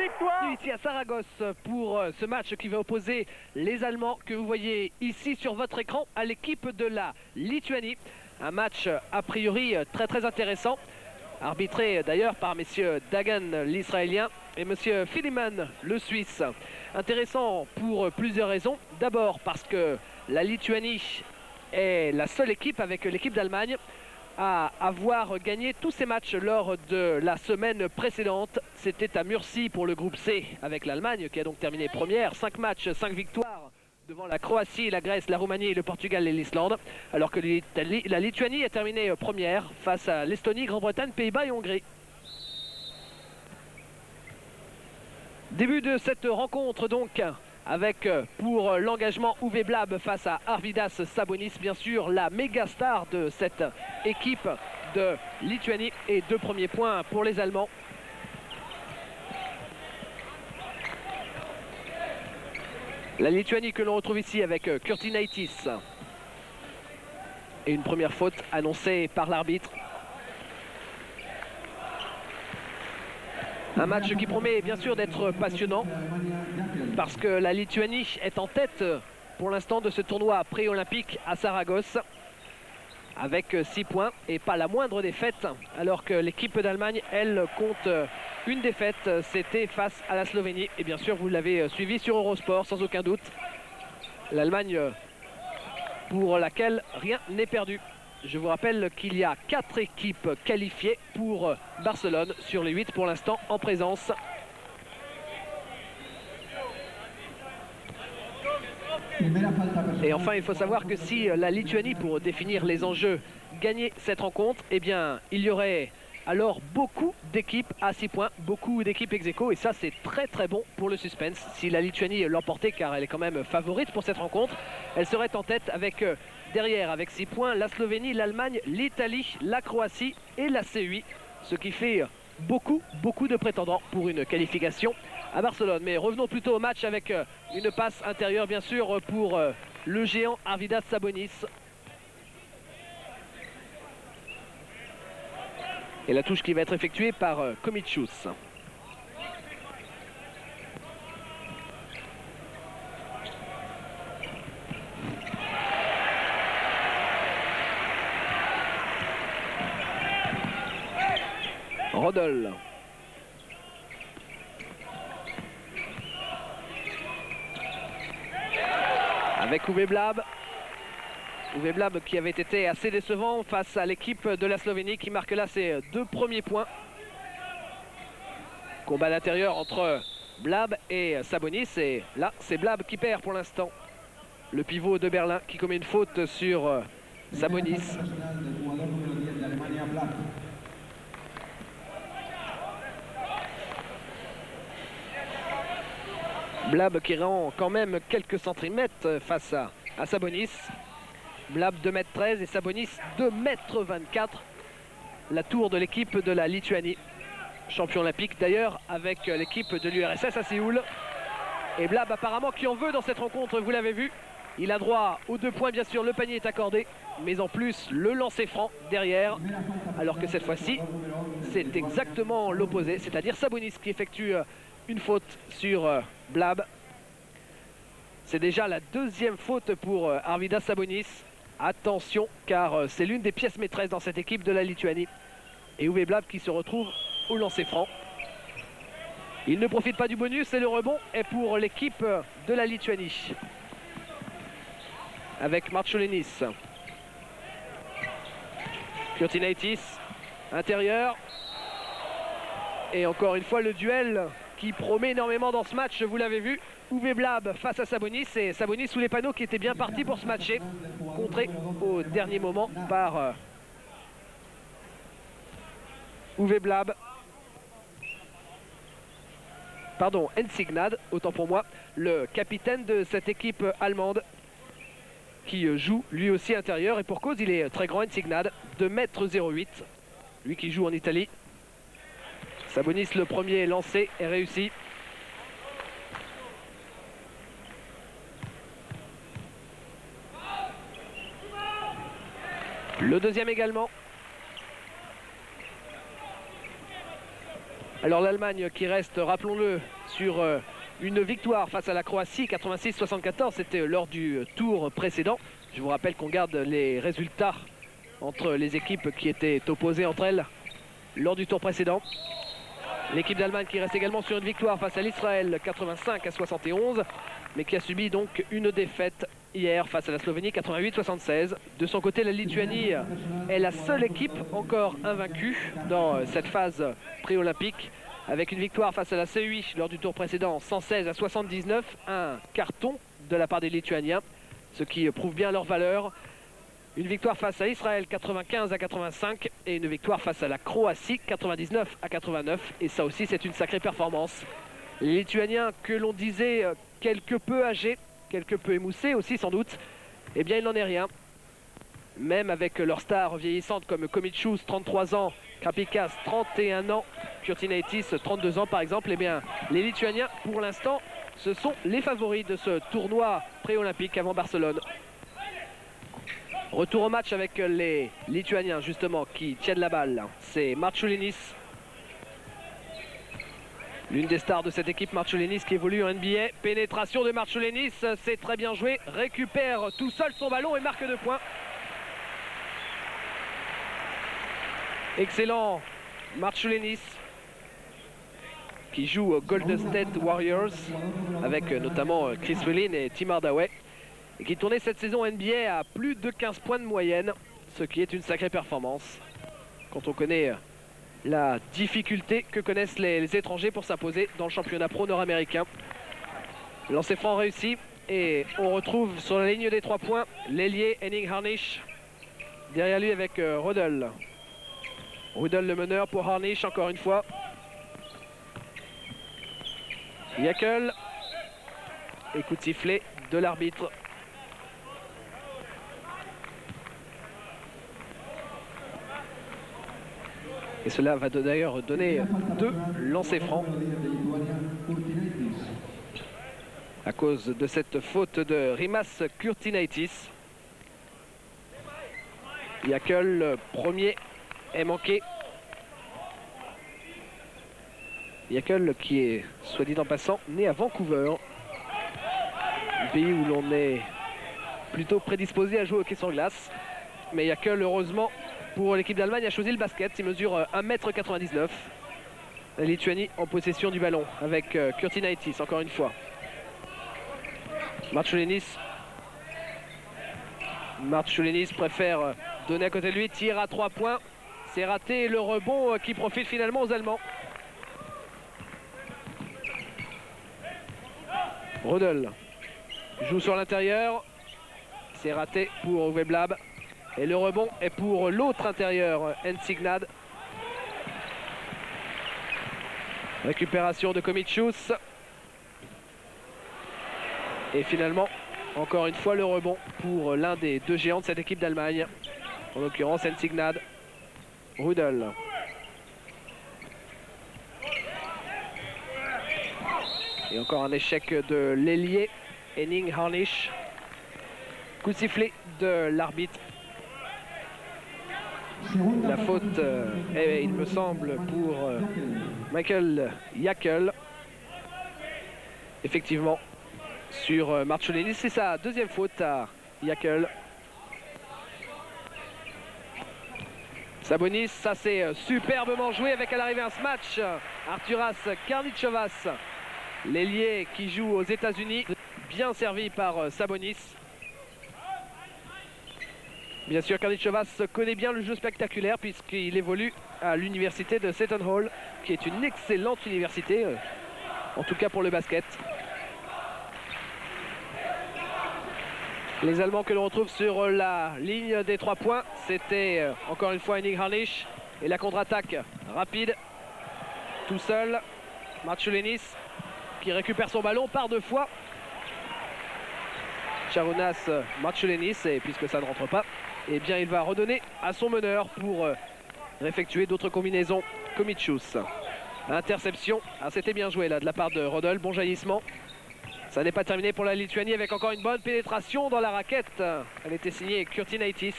victoire ici à Saragosse pour ce match qui va opposer les Allemands que vous voyez ici sur votre écran à l'équipe de la Lituanie. Un match a priori très intéressant, arbitré d'ailleurs par messieurs Dagan l'Israélien et monsieur Filiman le Suisse. Intéressant pour plusieurs raisons. D'abord parce que la Lituanie est la seule équipe avec l'équipe d'Allemagne à avoir gagné tous ses matchs lors de la semaine précédente. C'était à Murcie pour le groupe C avec l'Allemagne qui a donc terminé première. 5 matchs, 5 victoires devant la Croatie, la Grèce, la Roumanie, le Portugal et l'Islande. Alors que la Lituanie a terminé première face à l'Estonie, Grande-Bretagne, Pays-Bas et Hongrie. Début de cette rencontre donc avec pour l'engagement Uwe Blab face à Arvydas Sabonis, bien sûr la méga star de cette équipe de Lituanie, et 2 premiers points pour les Allemands. La Lituanie que l'on retrouve ici avec Kurtinaitis. Et une première faute annoncée par l'arbitre. Un match qui promet bien sûr d'être passionnant parce que la Lituanie est en tête pour l'instant de ce tournoi pré-olympique à Saragosse avec 6 points et pas la moindre défaite, alors que l'équipe d'Allemagne, elle, compte une défaite. C'était face à la Slovénie et bien sûr vous l'avez suivi sur Eurosport sans aucun doute. L'Allemagne pour laquelle rien n'est perdu. Je vous rappelle qu'il y a 4 équipes qualifiées pour Barcelone sur les 8 pour l'instant en présence. Et enfin, il faut savoir que si la Lituanie, pour définir les enjeux, gagnait cette rencontre, eh bien, il y aurait alors beaucoup d'équipes à 6 points, beaucoup d'équipes ex-aequo, et ça c'est très bon pour le suspense. Si la Lituanie l'emportait, car elle est quand même favorite pour cette rencontre, elle serait en tête avec derrière avec 6 points la Slovénie, l'Allemagne, l'Italie, la Croatie et la CUI, ce qui fait beaucoup de prétendants pour une qualification à Barcelone. Mais revenons plutôt au match avec une passe intérieure bien sûr pour le géant Arvydas Sabonis. Et la touche qui va être effectuée par Komičius. Rodol. Avec Uwe Blab. Uwe Blab qui avait été assez décevant face à l'équipe de la Slovénie qui marque là ses 2 premiers points. Combat d'intérieur entre Blab et Sabonis, et là c'est Blab qui perd pour l'instant. Le pivot de Berlin qui commet une faute sur Sabonis. Blab qui rend quand même quelques centimètres face à Sabonis. Blab 2,13 m et Sabonis 2,24 m. La tour de l'équipe de la Lituanie. Champion olympique d'ailleurs avec l'équipe de l'URSS à Séoul. Et Blab apparemment qui en veut dans cette rencontre, vous l'avez vu. Il a droit aux 2 points, bien sûr, le panier est accordé. Mais en plus, le lancer franc derrière. Alors que cette fois-ci, c'est exactement l'opposé. C'est-à-dire Sabonis qui effectue une faute sur Blab. C'est déjà la 2e faute pour Arvydas Sabonis. Attention, car c'est l'une des pièces maîtresses dans cette équipe de la Lituanie. Et Uwe Blab qui se retrouve au lancer franc. Il ne profite pas du bonus et le rebond est pour l'équipe de la Lituanie. Avec Marčiulaitis. Kurtinaitis, intérieur. Et encore une fois le duel qui promet énormément dans ce match, vous l'avez vu. Uwe Blab face à Sabonis, et Sabonis sous les panneaux qui était bien parti pour se matcher, contré au dernier moment par Uwe Blab. Pardon, Ensignad, autant pour moi, le capitaine de cette équipe allemande qui joue lui aussi intérieur, et pour cause il est très grand, Ensignad, 2,08 m, lui qui joue en Italie. Sabonis le premier lancé est réussi. Le deuxième également. Alors l'Allemagne qui reste, rappelons-le, sur une victoire face à la Croatie, 86-74, c'était lors du tour précédent. Je vous rappelle qu'on garde les résultats entre les équipes qui étaient opposées entre elles lors du tour précédent. L'équipe d'Allemagne qui reste également sur une victoire face à l'Israël, 85-71, mais qui a subi donc une défaite hier face à la Slovénie, 88-76. De son côté, la Lituanie est la seule équipe encore invaincue dans cette phase pré-olympique, avec une victoire face à la CUI lors du tour précédent, 116-79, un carton de la part des Lituaniens, ce qui prouve bien leur valeur. Une victoire face à Israël, 95-85, et une victoire face à la Croatie, 99-89, et ça aussi c'est une sacrée performance. Les Lituaniens que l'on disait quelque peu âgés, quelque peu émoussés aussi sans doute, eh bien il n'en est rien. Même avec leurs stars vieillissantes comme Komičius, 33 ans, Krapikas, 31 ans, Kurtinaitis, 32 ans par exemple, eh bien les Lituaniens pour l'instant ce sont les favoris de ce tournoi pré-olympique avant Barcelone. Retour au match avec les Lituaniens justement qui tiennent la balle. C'est Marčiulinis, l'une des stars de cette équipe, Marčiulinis qui évolue en NBA. Pénétration de Marčiulinis, c'est très bien joué. Récupère tout seul son ballon et marque 2 points. Excellent Marčiulinis qui joue aux Golden State Warriors avec notamment Chris Mullin et Tim Hardaway, et qui tournait cette saison NBA à plus de 15 points de moyenne, ce qui est une sacrée performance quand on connaît la difficulté que connaissent les étrangers pour s'imposer dans le championnat pro nord-américain. Lancer franc réussi, et on retrouve sur la ligne des 3 points l'ailier Henning Harnisch, derrière lui avec Rödl. Rödl le meneur pour Harnisch encore une fois. Jäkel, et coup de sifflet de l'arbitre. Et cela va d'ailleurs donner 2 lancers francs à cause de cette faute de Rimas Kurtinaitis. Jäkel, le premier, est manqué. Jäkel qui est, soit dit en passant, né à Vancouver, un pays où l'on est plutôt prédisposé à jouer au hockey sur glace. Mais Jäkel, heureusement, pour l'équipe d'Allemagne, a choisi le basket. Il mesure 1,99 m. La Lituanie en possession du ballon avec Kurtinaitis, encore une fois. Marčiulinis préfère donner à côté de lui, tire à 3 points. C'est raté, le rebond qui profite finalement aux Allemands. Rödl joue sur l'intérieur. C'est raté pour Uwe Blab. Et le rebond est pour l'autre intérieur, Ensignad. Récupération de Komičius. Et finalement, encore une fois, le rebond pour l'un des 2 géants de cette équipe d'Allemagne. En l'occurrence, Ensignad. Rödl. Et encore un échec de l'ailier, Henning Harnisch. Coup de sifflet de l'arbitre. La faute est, il me semble, pour Michael Jäkel. Effectivement, sur Marčiulinis. C'est sa 2e faute à Jäkel. Sabonis, ça c'est superbement joué avec à l'arrivée à ce match Arturas Karničovas, l'ailier qui joue aux États-Unis, bien servi par Sabonis. Bien sûr, Karničovas connaît bien le jeu spectaculaire puisqu'il évolue à l'université de Seton Hall, qui est une excellente université, en tout cas pour le basket. Les Allemands que l'on retrouve sur la ligne des 3 points, c'était encore une fois Henning Harnisch. Et la contre-attaque rapide, tout seul, Marčiulinis qui récupère son ballon par 2 fois. Šarūnas Marčiulinis, et puisque ça ne rentre pas, eh bien il va redonner à son meneur pour effectuer d'autres combinaisons. Komičius. Interception. Ah, c'était bien joué là de la part de Rödl. Bon jaillissement. Ça n'est pas terminé pour la Lituanie avec encore une bonne pénétration dans la raquette. Elle était signée Kurtinaitis.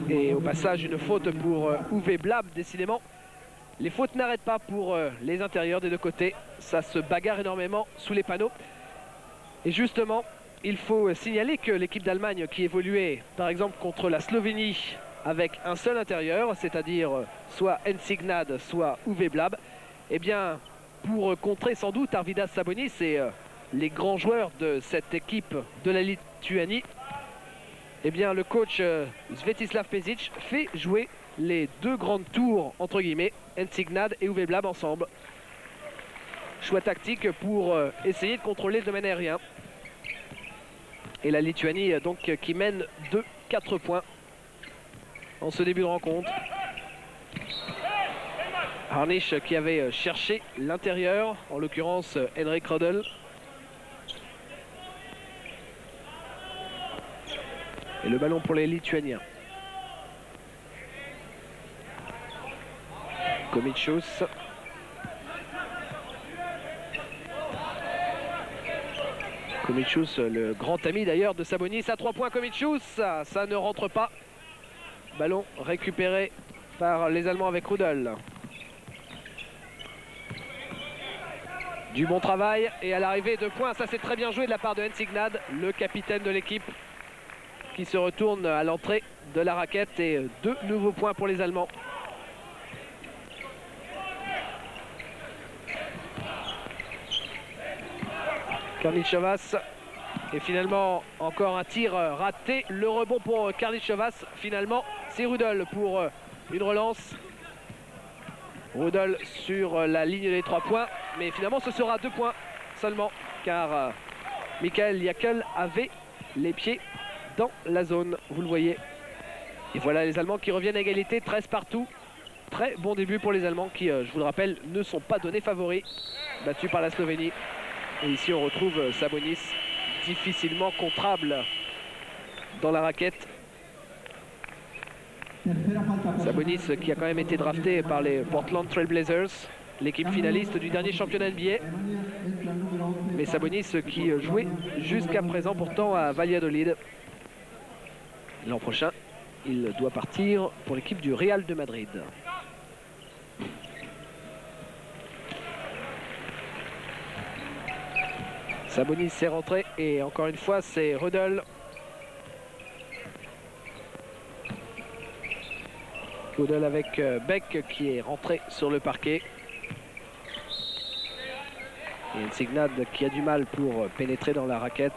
Et au passage, une faute pour Uwe Blab, décidément. Les fautes n'arrêtent pas pour les intérieurs des deux côtés. Ça se bagarre énormément sous les panneaux. Et justement, il faut signaler que l'équipe d'Allemagne qui évoluait par exemple contre la Slovénie avec un seul intérieur, c'est-à-dire soit Ensignad, soit Uwe Blab, eh bien, pour contrer sans doute Arvydas Sabonis et les grands joueurs de cette équipe de la Lituanie, eh bien, le coach Svetislav Pešić fait jouer les deux grandes tours, entre guillemets, Ensignad et Uwe Blab ensemble. Choix tactique pour essayer de contrôler le domaine aérien. Et la Lituanie donc qui mène de 4 points en ce début de rencontre. Harnisch qui avait cherché l'intérieur, en l'occurrence Henrik Rödl. Et le ballon pour les Lituaniens. Komicius. Komicius, le grand ami d'ailleurs de Sabonis, à 3 points. Komicius, ça ne rentre pas. Ballon récupéré par les Allemands avec Rödl. Du bon travail et à l'arrivée 2 points. Ça c'est très bien joué de la part de Ensignad, le capitaine de l'équipe, qui se retourne à l'entrée de la raquette et 2 nouveaux points pour les Allemands. Karničovas et finalement encore un tir raté. Le rebond pour Karničovas. Finalement c'est Rödl pour une relance. Rödl sur la ligne des 3 points. Mais finalement ce sera 2 points seulement car Michael Jäkel avait les pieds dans la zone. Vous le voyez. Et voilà les Allemands qui reviennent à égalité. 13 partout. Très bon début pour les Allemands qui, je vous le rappelle, ne sont pas donnés favoris. Battus par la Slovénie. Et ici on retrouve Sabonis, difficilement contrable dans la raquette. Sabonis qui a quand même été drafté par les Portland Trail Blazers, l'équipe finaliste du dernier championnat NBA. Mais Sabonis qui jouait jusqu'à présent pourtant à Valladolid. L'an prochain, il doit partir pour l'équipe du Real de Madrid. Sabonis s'est rentré et encore une fois c'est Rödl. Rödl avec Beck qui est rentré sur le parquet. Et Ensignad qui a du mal pour pénétrer dans la raquette.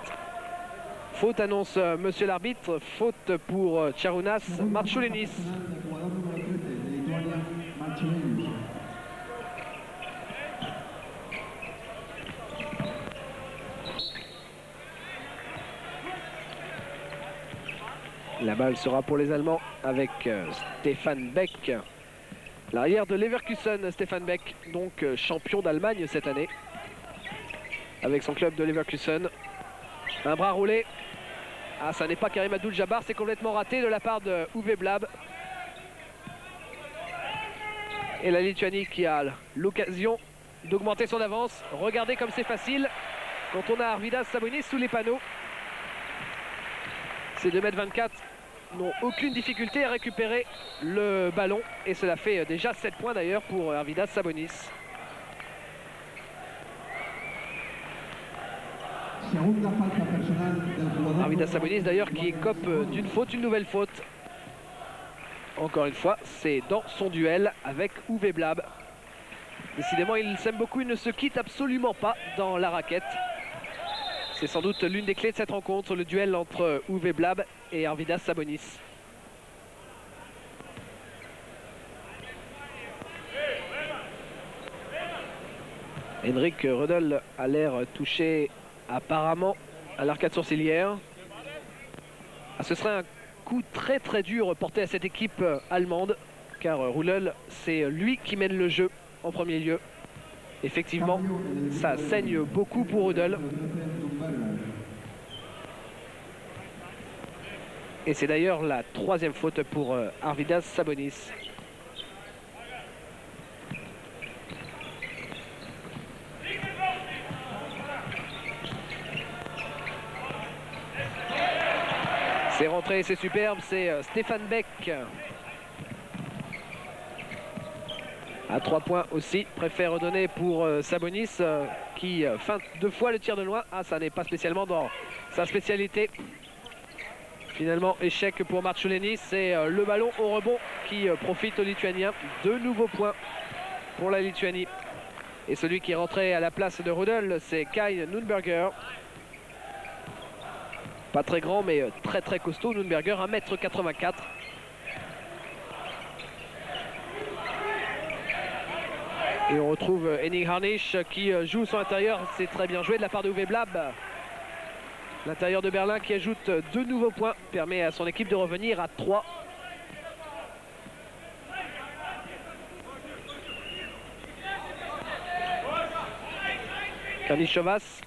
Faute annonce monsieur l'arbitre, faute pour Tsarounas Marciulionis. La balle sera pour les Allemands avec Stefan Beck. L'arrière de Leverkusen, Stefan Beck, donc champion d'Allemagne cette année. Avec son club de Leverkusen. Un bras roulé. Ah, ça n'est pas Karim Abdul-Jabbar, c'est complètement raté de la part de Uwe Blab. Et la Lituanie qui a l'occasion d'augmenter son avance. Regardez comme c'est facile quand on a Arvydas Sabonis sous les panneaux. Ces 2,24 m n'ont aucune difficulté à récupérer le ballon. Et cela fait déjà 7 points d'ailleurs pour Arvydas Sabonis. Arvydas Sabonis d'ailleurs qui écope d'une faute, une nouvelle faute. Encore une fois, c'est dans son duel avec Uwe Blab. Décidément, ils s'aiment beaucoup, ils ne se quittent absolument pas dans la raquette. C'est sans doute l'une des clés de cette rencontre, le duel entre Uwe Blab et Arvydas Sabonis. Henrik Rödl a l'air touché apparemment à l'arcade sourcilière. Ah, ce serait un coup très très dur porté à cette équipe allemande, car Rödl, c'est lui qui mène le jeu en premier lieu. Effectivement, ça saigne beaucoup pour Rödl. Et c'est d'ailleurs la 3e faute pour Arvydas Sabonis. C'est C'est rentré, c'est superbe, c'est Stéphane Beck. À 3 points aussi, préfère donner pour Sabonis qui feinte 2 fois le tir de loin. Ah, ça n'est pas spécialement dans sa spécialité. Finalement, échec pour Marciulionis. C'est le ballon au rebond qui profite aux Lituaniens. 2 nouveaux points pour la Lituanie. Et celui qui est rentré à la place de Rudel, c'est Kai Nunberger. Pas très grand, mais très très costaud. Nunberger, 1m84. Et on retrouve Henning Harnisch qui joue son intérieur. C'est très bien joué de la part de Uwe Blab. L'intérieur de Berlin qui ajoute 2 nouveaux points. Permet à son équipe de revenir à 3. Karnišovas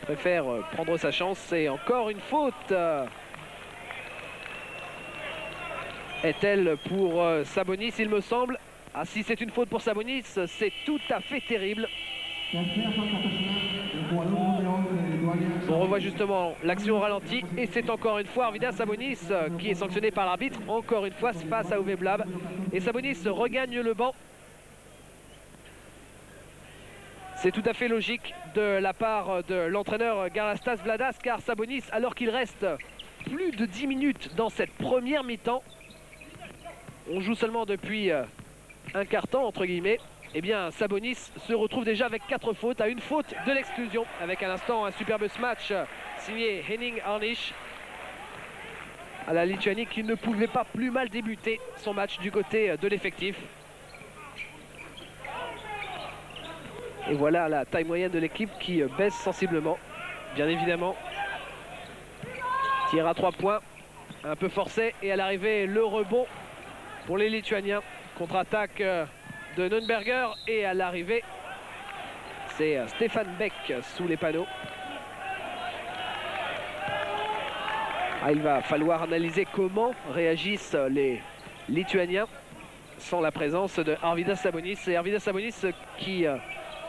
préfère prendre sa chance. C'est encore une faute. Est-elle pour Sabonis, il me semble? Ah, si c'est une faute pour Sabonis, c'est tout à fait terrible. On revoit justement l'action au ralenti et c'est encore une fois Arvydas Sabonis qui est sanctionné par l'arbitre, encore une fois face à Uwe Blab. Et Sabonis regagne le banc. C'est tout à fait logique de la part de l'entraîneur Garastas Vladas, car Sabonis, alors qu'il reste plus de 10 minutes dans cette première mi-temps, on joue seulement depuis un quart-temps entre guillemets, eh bien Sabonis se retrouve déjà avec 4 fautes, à une faute de l'exclusion, avec à l'instant un superbe smash signé Henning Harnisch à la Lituanie qui ne pouvait pas plus mal débuter son match du côté de l'effectif. Et voilà la taille moyenne de l'équipe qui baisse sensiblement, bien évidemment. Tir à 3 points, un peu forcé, et à l'arrivée le rebond pour les Lituaniens. Contre-attaque de Nunberger, et à l'arrivée c'est Stéphane Beck sous les panneaux. Ah, il va falloir analyser comment réagissent les Lituaniens sans la présence de Arvydas Sabonis. Et Arvydas Sabonis qui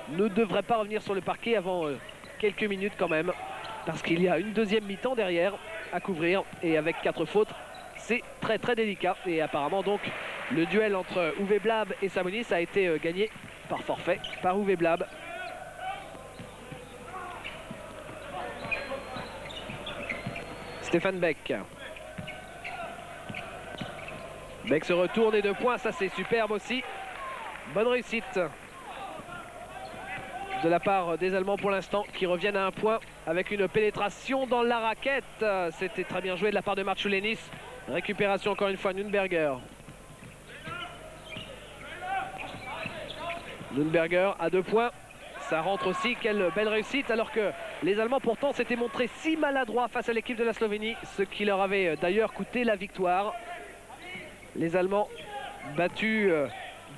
ne devrait pas revenir sur le parquet avant quelques minutes quand même, parce qu'il y a une deuxième mi-temps derrière à couvrir, et avec 4 fautes c'est très très délicat. Et apparemment donc le duel entre Uwe Blab et Sabonis a été gagné par forfait par Uwe Blab. Stéphane Beck. Beck se retourne et 2 points, ça c'est superbe aussi. Bonne réussite de la part des Allemands pour l'instant, qui reviennent à 1 point avec une pénétration dans la raquette. C'était très bien joué de la part de Marciulionis. Récupération encore une fois Nunberger. Nunberger à 2 points. Ça rentre aussi, quelle belle réussite, alors que les Allemands pourtant s'étaient montrés si maladroits face à l'équipe de la Slovénie, ce qui leur avait d'ailleurs coûté la victoire. Les Allemands battus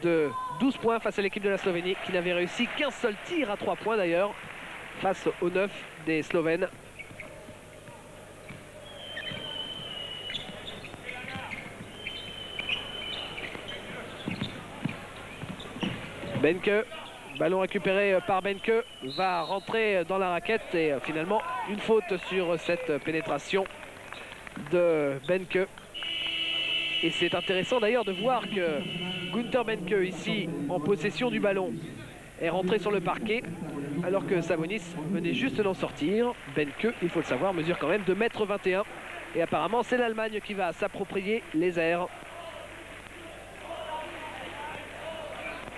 de 12 points face à l'équipe de la Slovénie, qui n'avait réussi qu'un seul tir à 3 points d'ailleurs, face aux 9 des Slovènes. Benke, ballon récupéré par Benke, va rentrer dans la raquette, et finalement une faute sur cette pénétration de Benke. Et c'est intéressant d'ailleurs de voir que Günther Benke, ici en possession du ballon, est rentré sur le parquet alors que Sabonis venait juste d'en sortir. Benke, il faut le savoir, mesure quand même 2,21 m, et apparemment c'est l'Allemagne qui va s'approprier les airs.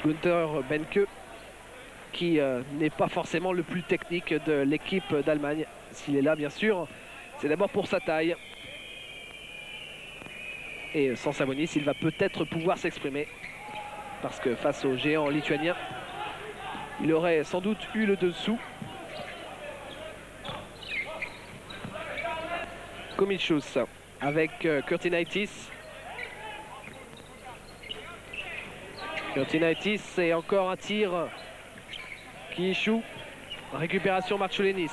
Günther Benke qui n'est pas forcément le plus technique de l'équipe d'Allemagne. S'il est là bien sûr, c'est d'abord pour sa taille. Et sans Sabonis, il va peut-être pouvoir s'exprimer, parce que face aux géants lituaniens, il aurait sans doute eu le dessous. Komičius avec Kurtinaitis. Kurtinaitis, et encore un tir qui échoue. Récupération Marciulionis.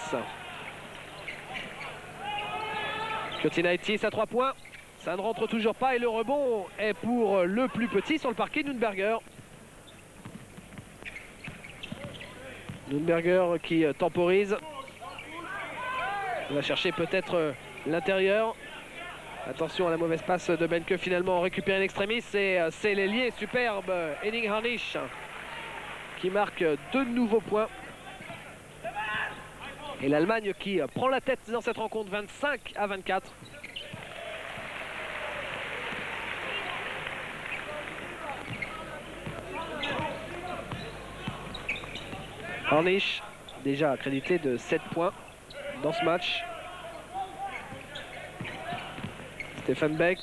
Kurtinaitis à 3 points. Ça ne rentre toujours pas, et le rebond est pour le plus petit sur le parquet, Nunberger. Nunberger qui temporise. Il va chercher peut-être l'intérieur. Attention à la mauvaise passe de Benke, finalement récupéré en extremis. C'est l'ailier superbe Henning Harnisch qui marque 2 nouveaux points. Et l'Allemagne qui prend la tête dans cette rencontre, 25-24. Harnisch, déjà accrédité de 7 points dans ce match. Stefan Beck.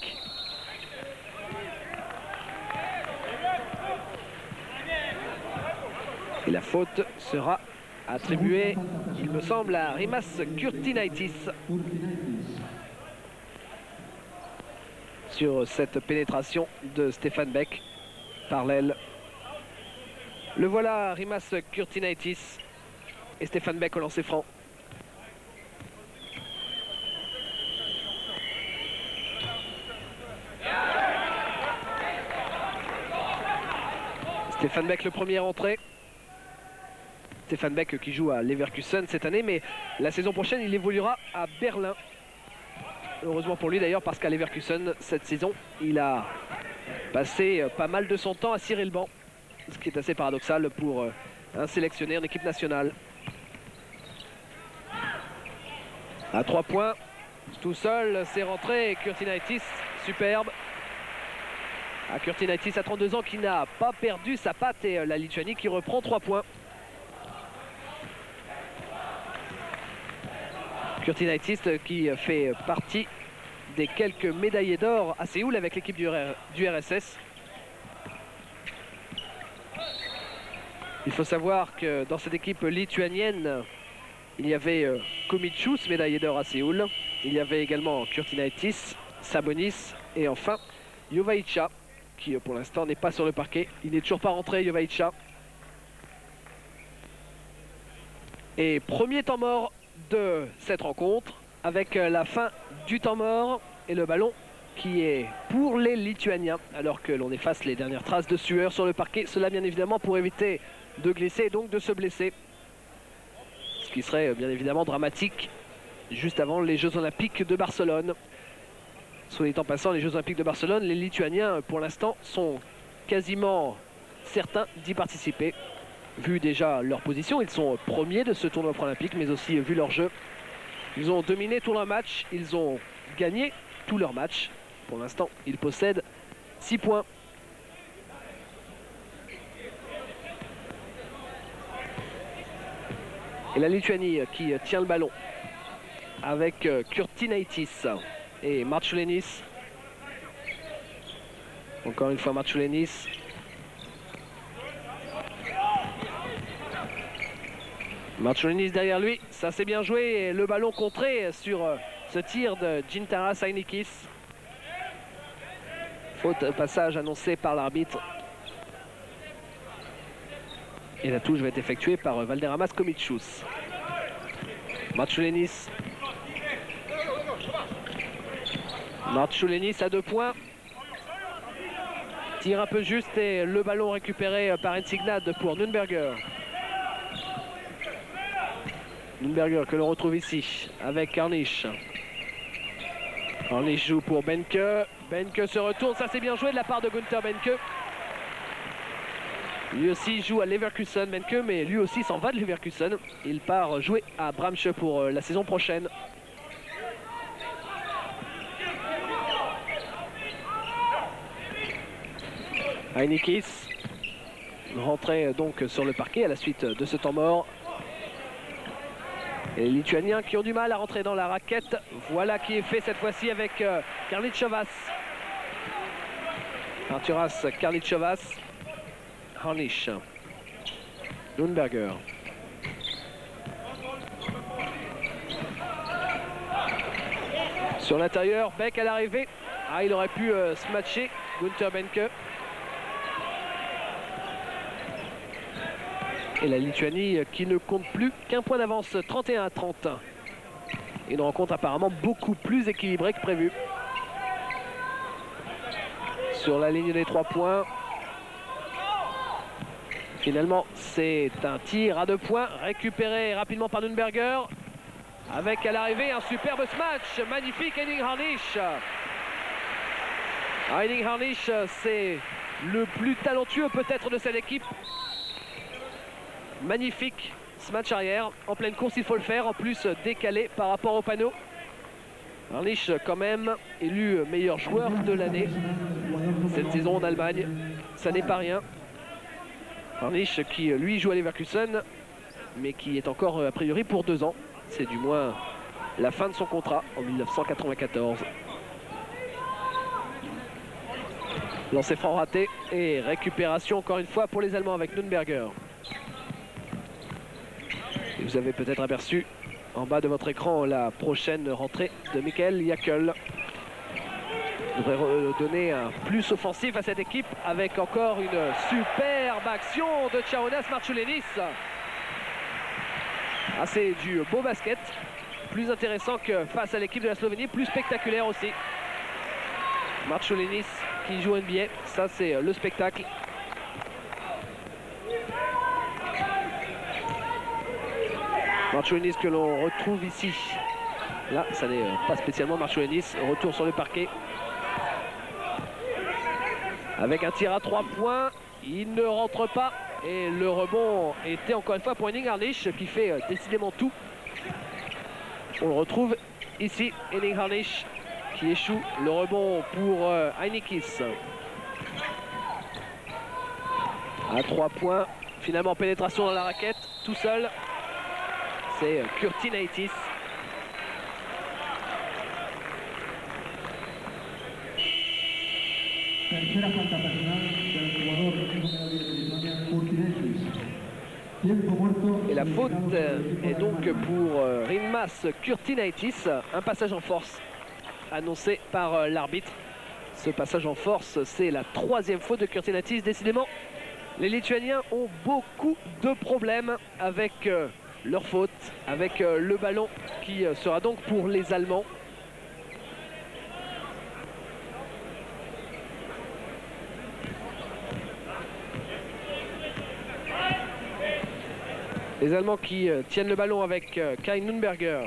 Et la faute sera attribuée, il me semble, à Rimas Kurtinaitis sur cette pénétration de Stefan Beck par l'aile. Le voilà, Rimas Kurtinaitis et Stefan Beck au lancer franc. Stefan Beck le premier entré. Stefan Beck qui joue à Leverkusen cette année, mais la saison prochaine il évoluera à Berlin. Heureusement pour lui d'ailleurs, parce qu'à Leverkusen cette saison il a passé pas mal de son temps à cirer le banc, ce qui est assez paradoxal pour un sélectionné en équipe nationale. À 3 points, tout seul, c'est rentré. Kurtinaitis, superbe. Kurtinaitis à 32 ans qui n'a pas perdu sa patte, et la Lituanie qui reprend 3 points. Kurtinaitis qui fait partie des quelques médaillés d'or à Séoul avec l'équipe du RSS. Il faut savoir que dans cette équipe lituanienne, il y avait Komičius, médaillé d'or à Séoul. Il y avait également Kurtinaitis, Sabonis et enfin Jovaicha, qui pour l'instant n'est pas sur le parquet. Il n'est toujours pas rentré, Jovaicha. Et premier temps mort de cette rencontre, avec la fin du temps mort et le ballon qui est pour les Lituaniens, alors que l'on efface les dernières traces de sueur sur le parquet. Cela bien évidemment pour éviter de glisser et donc de se blesser. Ce qui serait bien évidemment dramatique juste avant les Jeux Olympiques de Barcelone. Soit dit en passant, les Jeux Olympiques de Barcelone, les Lituaniens pour l'instant sont quasiment certains d'y participer. Vu déjà leur position, ils sont premiers de ce tournoi olympique, mais aussi vu leur jeu. Ils ont dominé tout leur match, ils ont gagné tous leurs matchs. Pour l'instant, ils possèdent 6 points. Et la Lituanie qui tient le ballon avec Kurtinaitis et Marčiulainis. Encore une fois Marčiulainis. Marčiulainis derrière lui, ça c'est bien joué, et le ballon contré sur ce tir de Gintaras Ainikis. Faute passage annoncé par l'arbitre. Et la touche va être effectuée par Valderamas Komičius. Marčiulainis. Marčiulainis à 2 points. Tir un peu juste et le ballon récupéré par Ensignad pour Nürnberger. Nürnberger que l'on retrouve ici avec Harnisch. Harnisch joue pour Benke. Benke se retourne, ça c'est bien joué de la part de Günther Benke. Lui aussi joue à Leverkusen, Benke, mais lui aussi s'en va de Leverkusen. Il part jouer à Bramsche pour la saison prochaine. Ainikis rentré donc sur le parquet à la suite de ce temps mort. Et les Lituaniens qui ont du mal à rentrer dans la raquette. Voilà qui est fait cette fois-ci avec Karničovas. Arturas Karničovas. Harnisch. Nürnberger. Sur l'intérieur, Beck à l'arrivée. Ah, il aurait pu se matcher, Günther Benke. Et la Lituanie qui ne compte plus qu'un point d'avance, 31-30. Une rencontre apparemment beaucoup plus équilibrée que prévu. Sur la ligne des 3 points. Finalement, c'est un tir à 2 points récupéré rapidement par Nürnberger. Avec à l'arrivée un superbe smash, magnifique Henning Harnisch. Henning Harnisch, c'est le plus talentueux peut-être de cette équipe. Magnifique smash arrière, en pleine course il faut le faire, en plus décalé par rapport au panneau. Harnisch quand même élu meilleur joueur de l'année cette saison en Allemagne, ça n'est pas rien. Harnisch qui lui joue à Leverkusen mais qui est encore a priori pour 2 ans. C'est du moins la fin de son contrat en 1994. Lancer franc raté et récupération encore une fois pour les Allemands avec Nürnberger. Et vous avez peut-être aperçu en bas de votre écran la prochaine rentrée de Michael Jakel. Devrait donner un plus offensif à cette équipe avec encore une superbe action de Tsarounas Marciulionis. Ah, c'est du beau basket, plus intéressant que face à l'équipe de la Slovénie, plus spectaculaire aussi. Marciulionis qui joue NBA, ça c'est le spectacle. Marciulionis que l'on retrouve ici. Là, ça n'est pas spécialement Marciulionis. Retour sur le parquet. Avec un tir à 3 points, il ne rentre pas. Et le rebond était encore une fois pour Henning Harnisch qui fait décidément tout. On le retrouve ici, Henning Harnisch qui échoue. Le rebond pour Heinikis. À 3 points, finalement pénétration dans la raquette, tout seul. C'est Kurtinaitis. Et la faute est donc pour Rimas Kurtinaitis. Un passage en force annoncé par l'arbitre. Ce passage en force, c'est la 3e faute de Kurtinaitis. Décidément, les Lituaniens ont beaucoup de problèmes avec leur faute, avec le ballon qui sera donc pour les Allemands. Les Allemands qui tiennent le ballon avec Kai Nürnberger.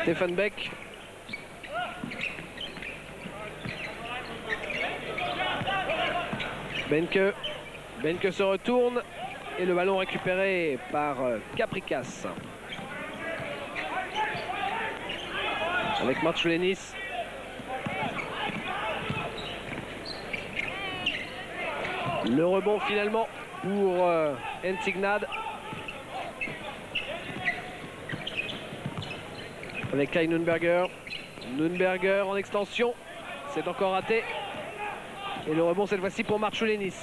Stefan Beck. Benke. Benke se retourne. Et le ballon récupéré par Capricas. Avec Marciulionis. Le rebond finalement pour Ensignad. Avec Kai Nürnberger. Nürnberger en extension. C'est encore raté. Et le rebond cette fois-ci pour Marciulionis.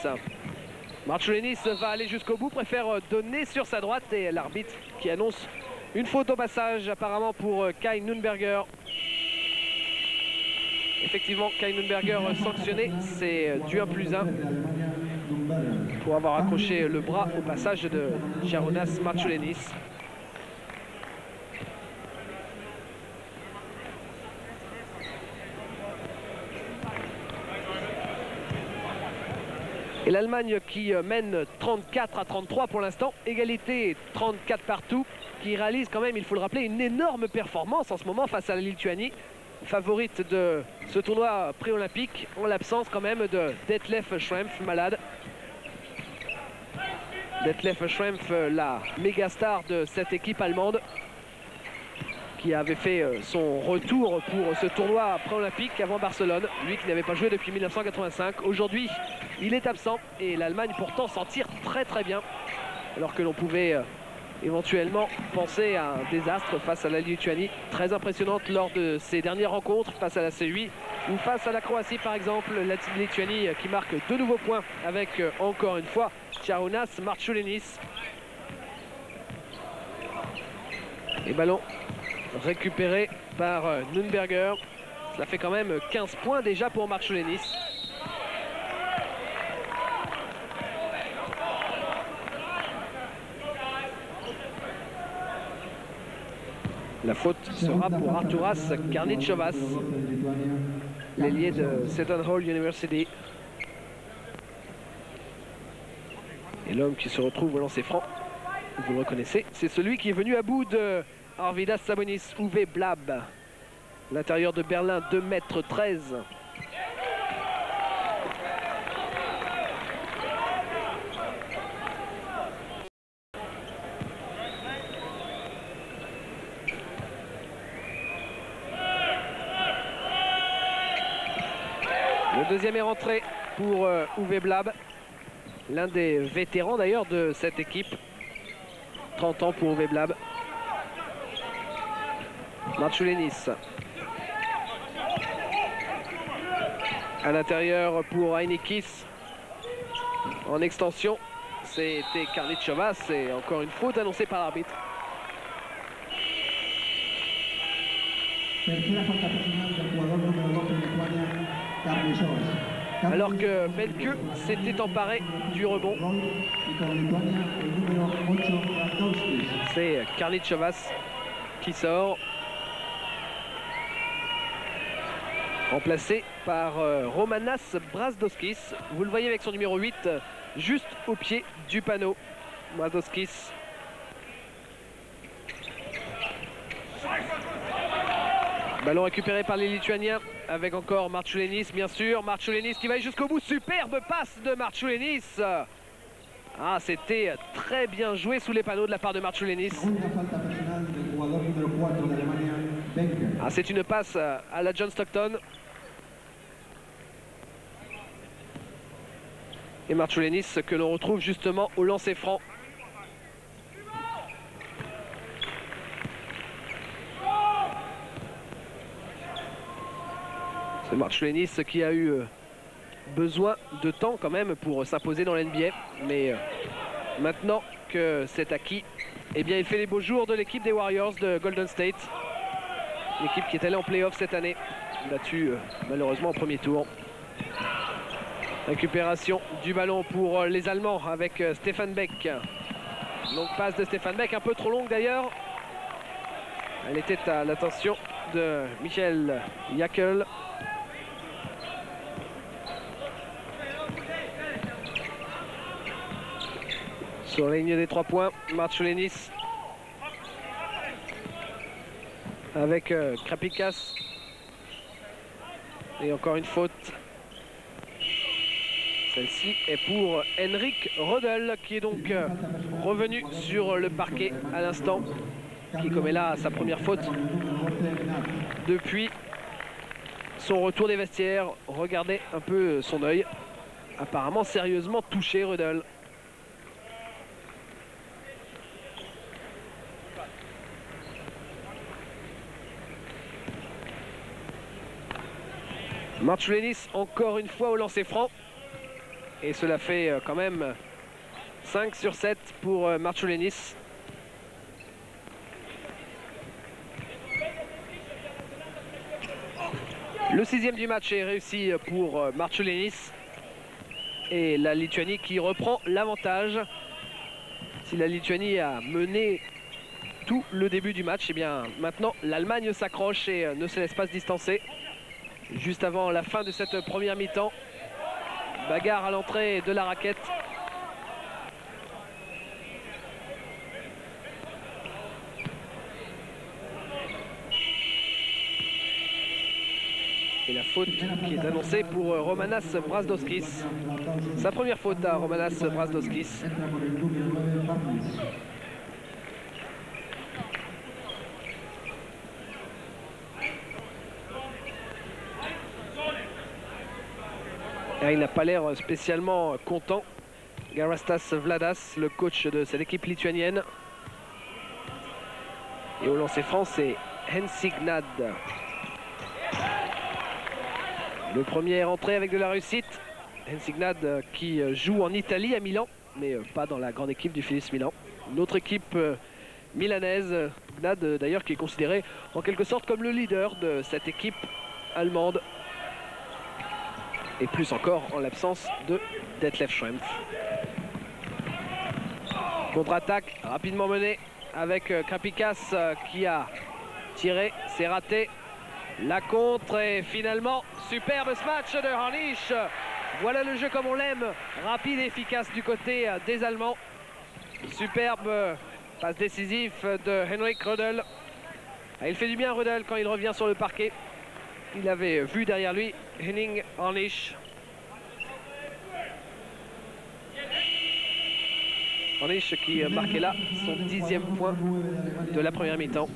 Marciulionis va aller jusqu'au bout, préfère donner sur sa droite. Et l'arbitre qui annonce une faute au passage apparemment pour Kai Nürnberger. Effectivement, Kai Nürnberger sanctionné. C'est du 1+1. Pour avoir accroché le bras au passage de Tsarounas Marciulionis. Et l'Allemagne qui mène 34-33 pour l'instant, égalité 34 partout, qui réalise quand même, il faut le rappeler, une énorme performance en ce moment face à la Lituanie, favorite de ce tournoi pré-olympique, en l'absence quand même de Detlef Schrempf, malade. Detlef Schrempf, la méga star de cette équipe allemande, qui avait fait son retour pour ce tournoi pré-olympique avant Barcelone, lui qui n'avait pas joué depuis 1985. Aujourd'hui, il est absent et l'Allemagne pourtant s'en tire très très bien, alors que l'on pouvait éventuellement penser à un désastre face à la Lituanie. Très impressionnante lors de ses dernières rencontres face à la C8 ou face à la Croatie par exemple. La Lituanie qui marque 2 nouveaux points avec encore une fois Tsarounas Marciulionis. Et ballon récupéré par Nürnberger. Cela fait quand même 15 points déjà pour Marciulionis. La faute sera pour Arturas Karničovas, l'ailier de Seton Hall University. Et l'homme qui se retrouve au lancer franc Vous le reconnaissez, c'est celui qui est venu à bout de Arvydas Sabonis, Uwe Blab. L'intérieur de Berlin, 2,13 m. Le deuxième est rentré pour Uwe Blab, l'un des vétérans d'ailleurs de cette équipe. 30 ans pour Uwe Blab. Marchulenis. À l'intérieur pour Heinikis. En extension, c'était Karnichovas et encore une faute annoncée par l'arbitre. Alors que Belke s'était emparé du rebond. C'est Karnichovas qui sort. Remplacé par Romanas Brasdowskis. Vous le voyez avec son numéro 8, juste au pied du panneau. Brasdowskis. Ballon récupéré par les Lituaniens avec encore Marchulenis, bien sûr. Marchulenis qui va jusqu'au bout. Superbe passe de Marchulenis. Ah, c'était très bien joué sous les panneaux de la part de Marchulenis. Ah, c'est une passe à la John Stockton. Et Marchulenis que l'on retrouve justement au lancer franc. C'est Marchulenis qui a eu besoin de temps quand même pour s'imposer dans l'NBA. Mais maintenant que c'est acquis, eh bien il fait les beaux jours de l'équipe des Warriors de Golden State. L'équipe qui est allée en play-off cette année, battue malheureusement au premier tour. Récupération du ballon pour les Allemands avec Stefan Beck. Longue passe de Stefan Beck, un peu trop longue d'ailleurs. Elle était à l'attention de Michael Jakel. Sur la ligne des 3 points, Marchulenis avec Krapikas. Et encore une faute. Celle-ci est pour Henrik Rödel qui est donc revenu sur le parquet à l'instant. Qui commet là sa première faute depuis son retour des vestiaires. Regardez un peu son œil. Apparemment sérieusement touché Rödel. Marchulenis encore une fois au lancer franc. Et cela fait quand même 5 sur 7 pour Marchulenis. Le 6e du match est réussi pour Marchulenis. Et la Lituanie qui reprend l'avantage. Si la Lituanie a mené tout le début du match, et bien maintenant l'Allemagne s'accroche et ne se laisse pas se distancer. Juste avant la fin de cette première mi-temps, bagarre à l'entrée de la raquette. Et la faute qui est annoncée pour Romanas Brasdowskis. Sa première faute à Romanas Brasdowskis. Il n'a pas l'air spécialement content. Garastas Vladas, le coach de cette équipe lituanienne. Et au lancer franc, c'est Hensignad. Le premier est rentré avec de la réussite. Hensignad qui joue en Italie, à Milan, mais pas dans la grande équipe du Philips Milan. Une autre équipe milanaise, Gnad d'ailleurs qui est considéré en quelque sorte comme le leader de cette équipe allemande. Et plus encore en l'absence de Detlef Schrempf. Contre-attaque rapidement menée avec Krapikas qui a tiré, c'est raté. La contre et finalement superbe smash de Harnisch. Voilà le jeu comme on l'aime, rapide et efficace du côté des Allemands. Superbe Passe décisif de Henrik Rödel. Il fait du bien Rödel quand il revient sur le parquet. Il avait vu derrière lui Henning Harnisch. Harnisch qui marquait là son 10e point de la première mi-temps.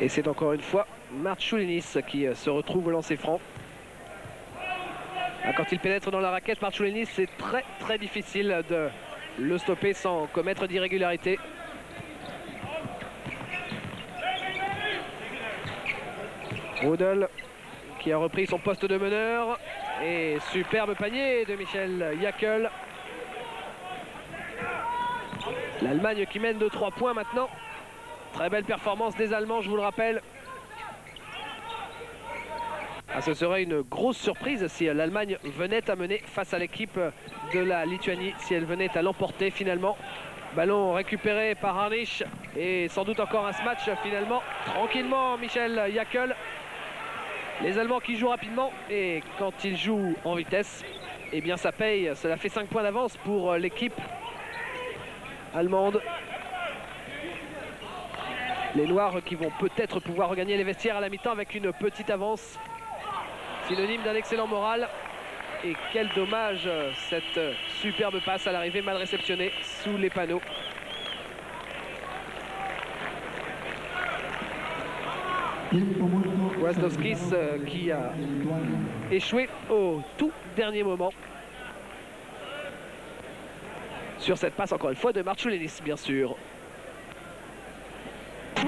Et c'est encore une fois Marčiulainis qui se retrouve au lancer franc. Quand il pénètre dans la raquette, Marčiulainis, c'est très difficile de le stopper sans commettre d'irrégularité. Rödel qui a repris son poste de meneur. Et superbe panier de Michel Jäkel. L'Allemagne qui mène de 3 points maintenant. Très belle performance des Allemands, je vous le rappelle. Ce serait une grosse surprise si l'Allemagne venait à mener face à l'équipe de la Lituanie, si elle venait à l'emporter finalement. Ballon récupéré par Harnisch et sans doute encore un match finalement. Tranquillement Michel Jäkel. Les Allemands qui jouent rapidement et quand ils jouent en vitesse, eh bien ça paye. Cela fait 5 points d'avance pour l'équipe allemande. Les Noirs qui vont peut-être pouvoir regagner les vestiaires à la mi-temps avec une petite avance. Synonyme d'un excellent moral. Et quel dommage cette superbe passe à l'arrivée mal réceptionnée sous les panneaux. Wazdowskis qui a échoué au tout dernier moment. Sur cette passe encore une fois de Marčiulainis bien sûr.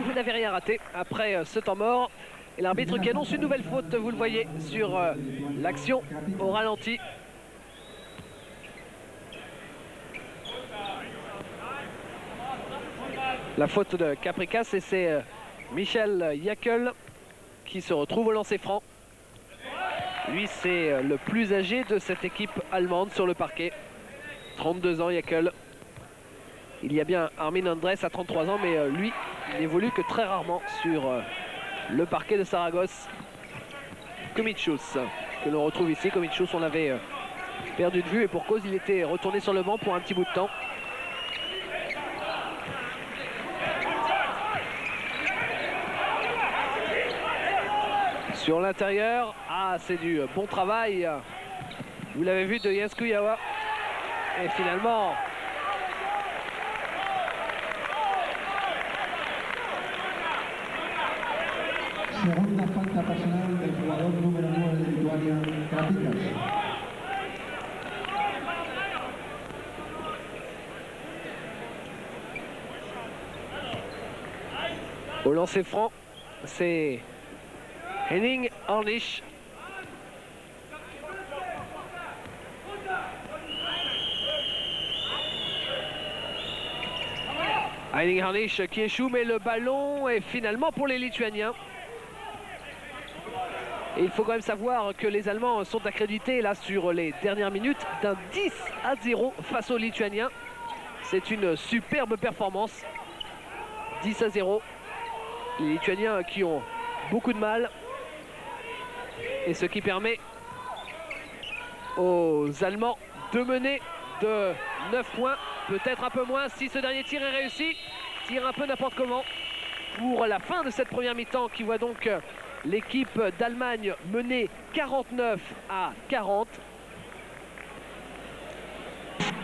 Vous n'avez rien raté après ce temps mort. Et l'arbitre qui annonce une nouvelle faute, vous le voyez, sur l'action au ralenti. La faute de Capricas et c'est Michel Jäkel qui se retrouve au lancer franc. Lui, c'est le plus âgé de cette équipe allemande sur le parquet. 32 ans, Jäkel. Il y a bien Armin Andres à 33 ans, mais lui, il n'évolue que très rarement sur le parquet de Saragosse. Komičius, que l'on retrouve ici. Komičius, on l'avait perdu de vue et pour cause, il était retourné sur le banc pour un petit bout de temps. Sur l'intérieur, c'est du bon travail. Vous l'avez vu de Jens Kujawa. Et finalement... Segunda falta personal del jugador número 9 de Lituania, Capricas. Au lancer franc, c'est Henning Harnisch. Henning Harnisch qui échoue, mais le ballon est finalement pour les Lituaniens. Et il faut quand même savoir que les Allemands sont accrédités là sur les dernières minutes d'un 10-0 face aux Lituaniens. C'est une superbe performance. 10-0. Les Lituaniens qui ont beaucoup de mal. Et ce qui permet aux Allemands de mener de 9 points. Peut-être un peu moins si ce dernier tir est réussi. Tir un peu n'importe comment pour la fin de cette première mi-temps qui voit donc... l'équipe d'Allemagne menée 49-40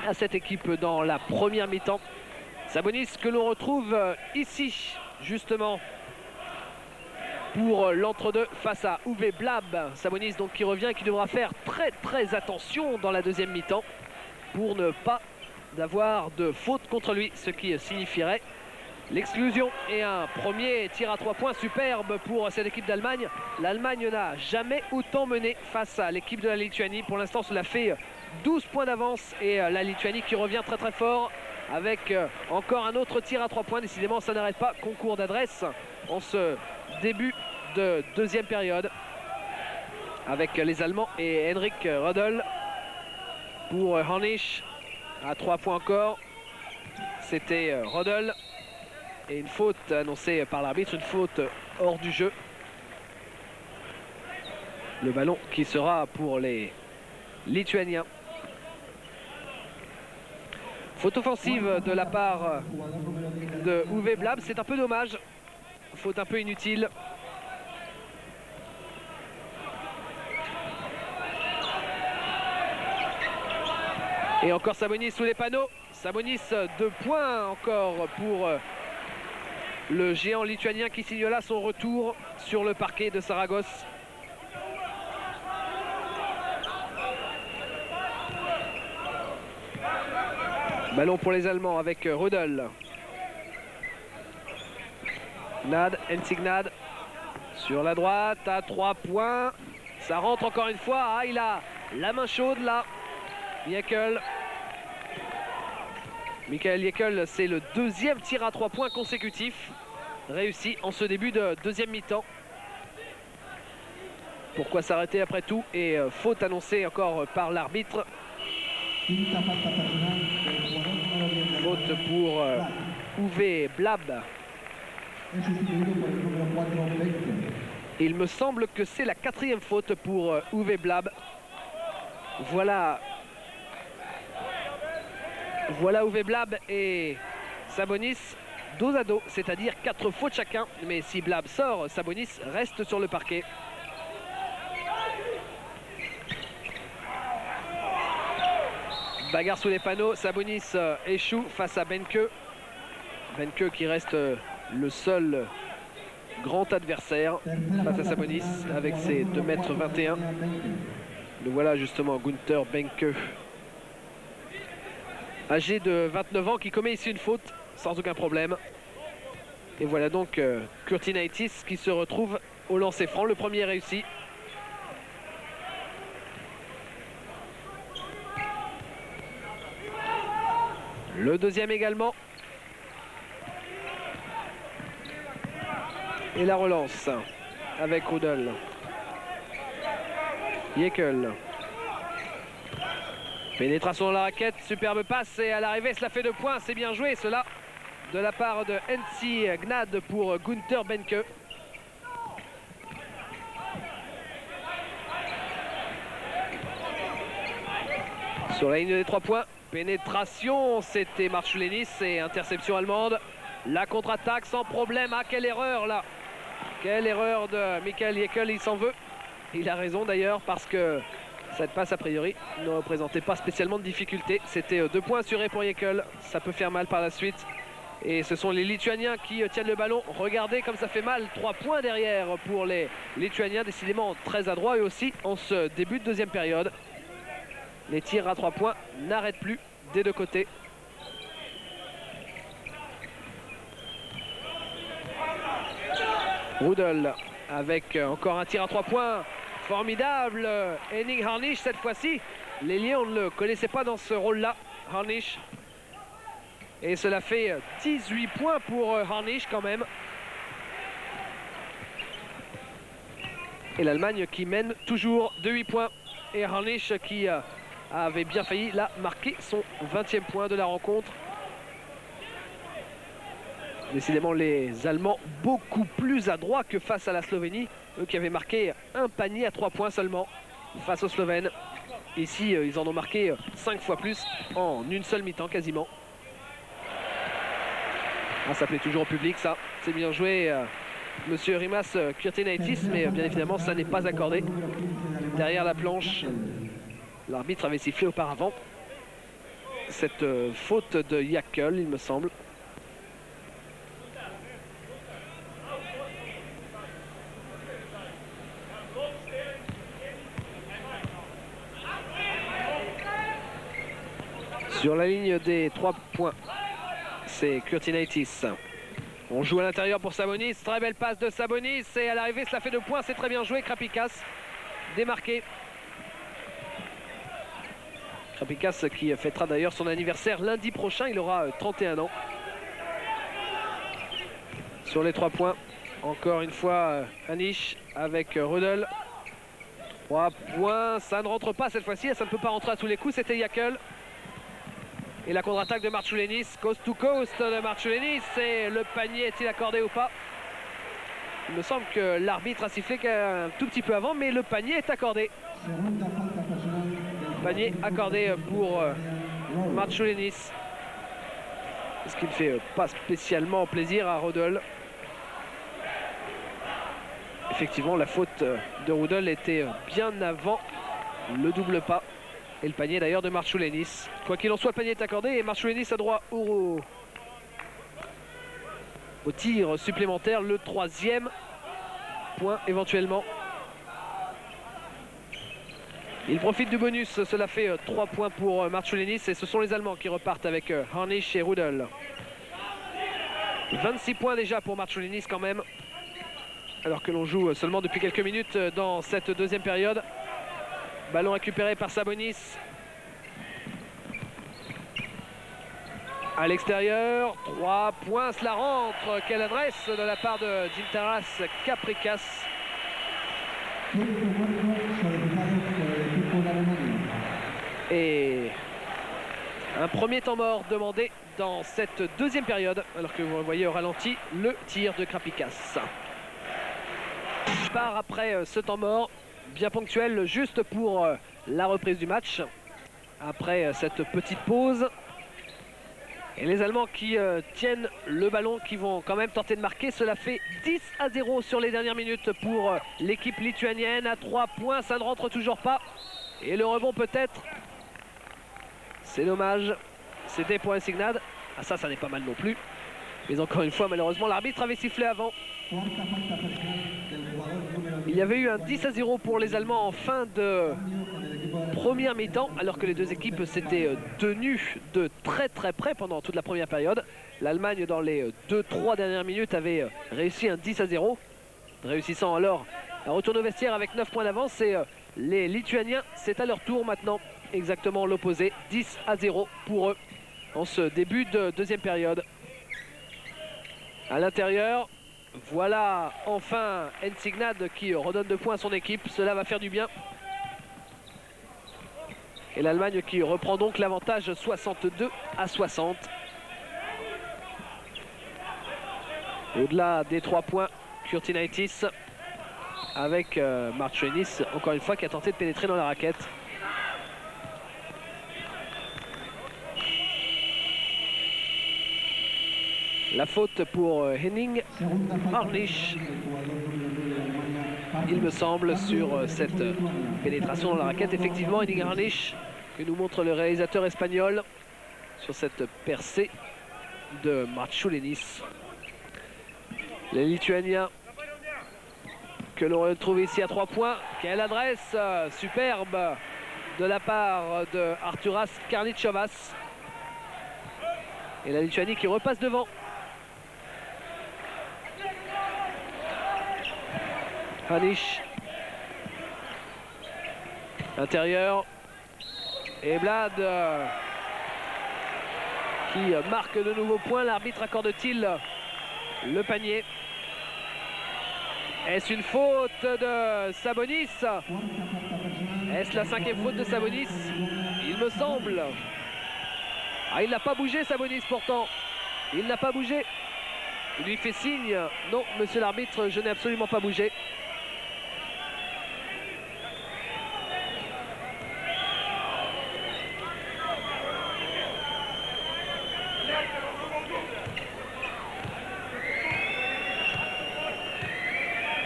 à cette équipe dans la première mi-temps. Sabonis que l'on retrouve ici justement pour l'entre-deux face à Uwe Blab. Sabonis donc qui revient et qui devra faire très attention dans la deuxième mi-temps pour ne pas avoir de faute contre lui, ce qui signifierait l'exclusion. Et un premier tir à 3 points superbe pour cette équipe d'Allemagne. L'Allemagne n'a jamais autant mené face à l'équipe de la Lituanie. Pour l'instant, cela fait 12 points d'avance et la Lituanie qui revient très fort avec encore un autre tir à 3 points. Décidément, ça n'arrête pas. Concours d'adresse en ce début de deuxième période avec les Allemands et Henrik Rödel pour Harnisch à 3 points encore. C'était Rödel. Et une faute annoncée par l'arbitre, une faute hors du jeu. Le ballon qui sera pour les Lituaniens. Faute offensive de la part de Uwe Blab, c'est un peu dommage. Faute un peu inutile. Et encore Sabonis sous les panneaux. Sabonis, 2 points encore pour le géant lituanien qui signe là son retour sur le parquet de Saragosse. Ballon pour les Allemands avec Rudel. Gnad, Gnad sur la droite à 3 points. Ça rentre encore une fois. Ah, il a la main chaude là. Jäkel. Michael Jäkel, c'est le 2e tir à 3 points consécutif réussi en ce début de deuxième mi-temps. Pourquoi s'arrêter après tout? Et faute annoncée encore par l'arbitre. Faute pour Uwe Blab. Il me semble que c'est la 4e faute pour Uwe Blab. Voilà Uwe Blab et Sabonis dos à dos, c'est-à-dire 4 fautes chacun. Mais si Blab sort, Sabonis reste sur le parquet. Bagarre sous les panneaux, Sabonis échoue face à Benke. Benke qui reste le seul grand adversaire face à Sabonis avec ses 2,21 m. Le voilà justement, Günther Benke, âgé de 29 ans, qui commet ici une faute sans aucun problème. Et voilà donc Kurtinaitis qui se retrouve au lancer franc, le premier réussi. Le deuxième également. Et la relance avec Rudel. Jäkel. Pénétration dans la raquette, superbe passe et à l'arrivée cela fait 2 points, c'est bien joué cela de la part de Gnad pour Günther Benke. Sur la ligne des 3 points, pénétration, c'était Marchulenis et interception allemande. La contre-attaque sans problème. Ah, quelle erreur là! Quelle erreur de Michael Jäkel, il s'en veut. Il a raison d'ailleurs parce que cette passe a priori ne représentait pas spécialement de difficulté. C'était 2 points assurés pour Jäkel. Ça peut faire mal par la suite. Et ce sont les Lituaniens qui tiennent le ballon. Regardez comme ça fait mal. 3 points derrière pour les Lituaniens. Décidément très adroits eux aussi en ce début de deuxième période. Les tirs à 3 points n'arrêtent plus des deux côtés. Rudel avec encore un tir à 3 points formidable. Henning Harnisch cette fois-ci. Les Lions ne le connaissaient pas dans ce rôle-là, Harnisch. Et cela fait 18 points pour Harnisch quand même. Et l'Allemagne qui mène toujours de 8 points. Et Harnisch qui avait bien failli là marquer son 20e point de la rencontre. Décidément les Allemands beaucoup plus adroits que face à la Slovénie. Eux qui avaient marqué un panier à 3 points seulement face aux Slovènes. Ici ils en ont marqué 5 fois plus en une seule mi-temps quasiment. Ah, ça plaît toujours au public ça. C'est bien joué Monsieur Rimas Kurtinaitis, mais bien évidemment ça n'est pas accordé. Derrière la planche, l'arbitre avait sifflé auparavant cette faute de Jäkel, il me semble. Sur la ligne des 3 points, c'est Kurtinaitis. On joue à l'intérieur pour Sabonis. Très belle passe de Sabonis. Et à l'arrivée, cela fait 2 points. C'est très bien joué. Krapikas démarqué. Krapikas qui fêtera d'ailleurs son anniversaire lundi prochain. Il aura 31 ans. Sur les 3 points, encore une fois, Harnisch avec Rudel. 3 points. Ça ne rentre pas cette fois-ci. Ça ne peut pas rentrer à tous les coups. C'était Jäkel. Et la contre-attaque de Marchulenis, coast to coast de Marchulenis. Et le panier est-il accordé ou pas? Il me semble que l'arbitre a sifflé un tout petit peu avant, mais le panier est accordé. Segunda falta personal del Panier jugador accordé pour Rodel. Marciulinis. Ce qui ne fait pas spécialement plaisir à Rodel. Effectivement, la faute de Rodel était bien avant le double pas. Et le panier d'ailleurs de Marciulinis. Quoi qu'il en soit, le panier est accordé et Marciulinis a droit au tir supplémentaire, le 3e point éventuellement. Il profite du bonus, cela fait 3 points pour Marciulinis et ce sont les Allemands qui repartent avec Harnisch et Rudel. 26 points déjà pour Marciulinis quand même, alors que l'on joue seulement depuis quelques minutes dans cette deuxième période. Ballon récupéré par Sabonis. À l'extérieur, 3 points, cela rentre. Quelle adresse de la part de Gintaras Capricas. Tiempo muerto solicitado por el equipo de Alemania. Et un premier temps mort demandé dans cette deuxième période, alors que vous voyez au ralenti le tir de Capricas. Part après ce temps mort, bien ponctuel, juste pour la reprise du match. Après cette petite pause. Et les Allemands qui tiennent le ballon, qui vont quand même tenter de marquer. Cela fait 10-0 sur les dernières minutes pour l'équipe lituanienne. À 3 points, ça ne rentre toujours pas. Et le rebond peut-être. C'est dommage. C'était pour Insignad. Ah ça n'est pas mal non plus. Mais encore une fois, malheureusement, l'arbitre avait sifflé avant. Cuarta falta personal del jugador número 10. Il y avait eu un 10-0 pour les Allemands en fin de première mi-temps, alors que les deux équipes s'étaient tenues de très près pendant toute la première période. L'Allemagne, dans les 2-3 dernières minutes, avait réussi un 10-0, réussissant alors à retourner au vestiaire avec 9 points d'avance. Et les Lituaniens, c'est à leur tour maintenant, exactement l'opposé, 10-0 pour eux en ce début de deuxième période. À l'intérieur, voilà enfin Insignad qui redonne 2 points à son équipe. Cela va faire du bien. Et l'Allemagne qui reprend donc l'avantage 62-60. Au-delà des 3 points, Kurtinaitis avec Marciulinis, encore une fois, qui a tenté de pénétrer dans la raquette. La faute pour Henning Segunda falta Harnisch, personal del jugador número 9 de Alemania. il me semble, sur cette pénétration dans la raquette. Effectivement, Henning Harnisch, que nous montre le réalisateur espagnol, sur cette percée de Marciulinis. Les Lituaniens que l'on retrouve ici à 3 points. Quelle adresse superbe de la part de Arturas Karničovas. Et la Lituanie qui repasse devant. Harnisch. Intérieur. Et Blad qui marque de nouveaux points. L'arbitre accorde-t-il le panier? Est-ce une faute de Sabonis? Est-ce la 5e faute de Sabonis? Il me semble. Ah, il n'a pas bougé, Sabonis, pourtant. Il n'a pas bougé. Il lui fait signe. Non, monsieur l'arbitre, je n'ai absolument pas bougé.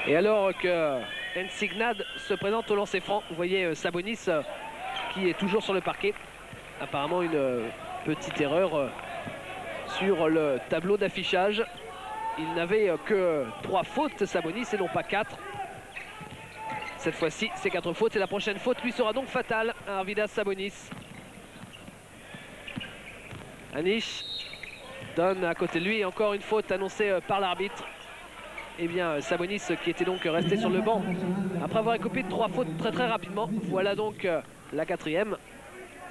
Et alors que Insignad se présente au lancer franc, vous voyez Sabonis qui est toujours sur le parquet. Apparemment une petite erreur sur le tableau d'affichage. Il n'avait que 3 fautes, Sabonis, et non pas 4. Cette fois-ci, c'est 4 fautes et la prochaine faute lui sera donc fatale à Arvydas Sabonis. Harnisch donne à côté de lui encore une faute annoncée par l'arbitre. Eh bien, Sabonis qui était donc resté sur le banc après avoir écopé de 3 fautes très rapidement. Voilà donc la 4e.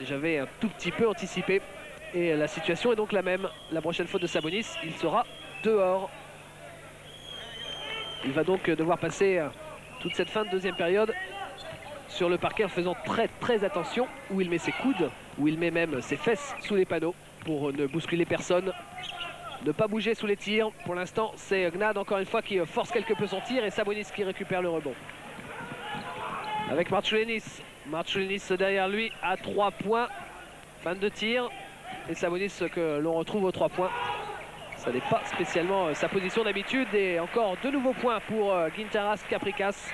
J'avais un tout petit peu anticipé. Et la situation est donc la même. La prochaine faute de Sabonis, il sera dehors. Il va donc devoir passer toute cette fin de deuxième période sur le parquet en faisant très attention où il met ses coudes, où il met même ses fesses sous les panneaux pour ne bousculer personne. ne pas bouger sous les tirs. Pour l'instant, c'est Gnad encore une fois qui force quelque peu son tir et Sabonis qui récupère le rebond. Avec Marciulenis. Marciulenis derrière lui à 3 points. Fin de tir. Et Sabonis que l'on retrouve aux 3 points. Ça n'est pas spécialement sa position d'habitude. Et encore 2 nouveaux points pour Gintaras Capricas.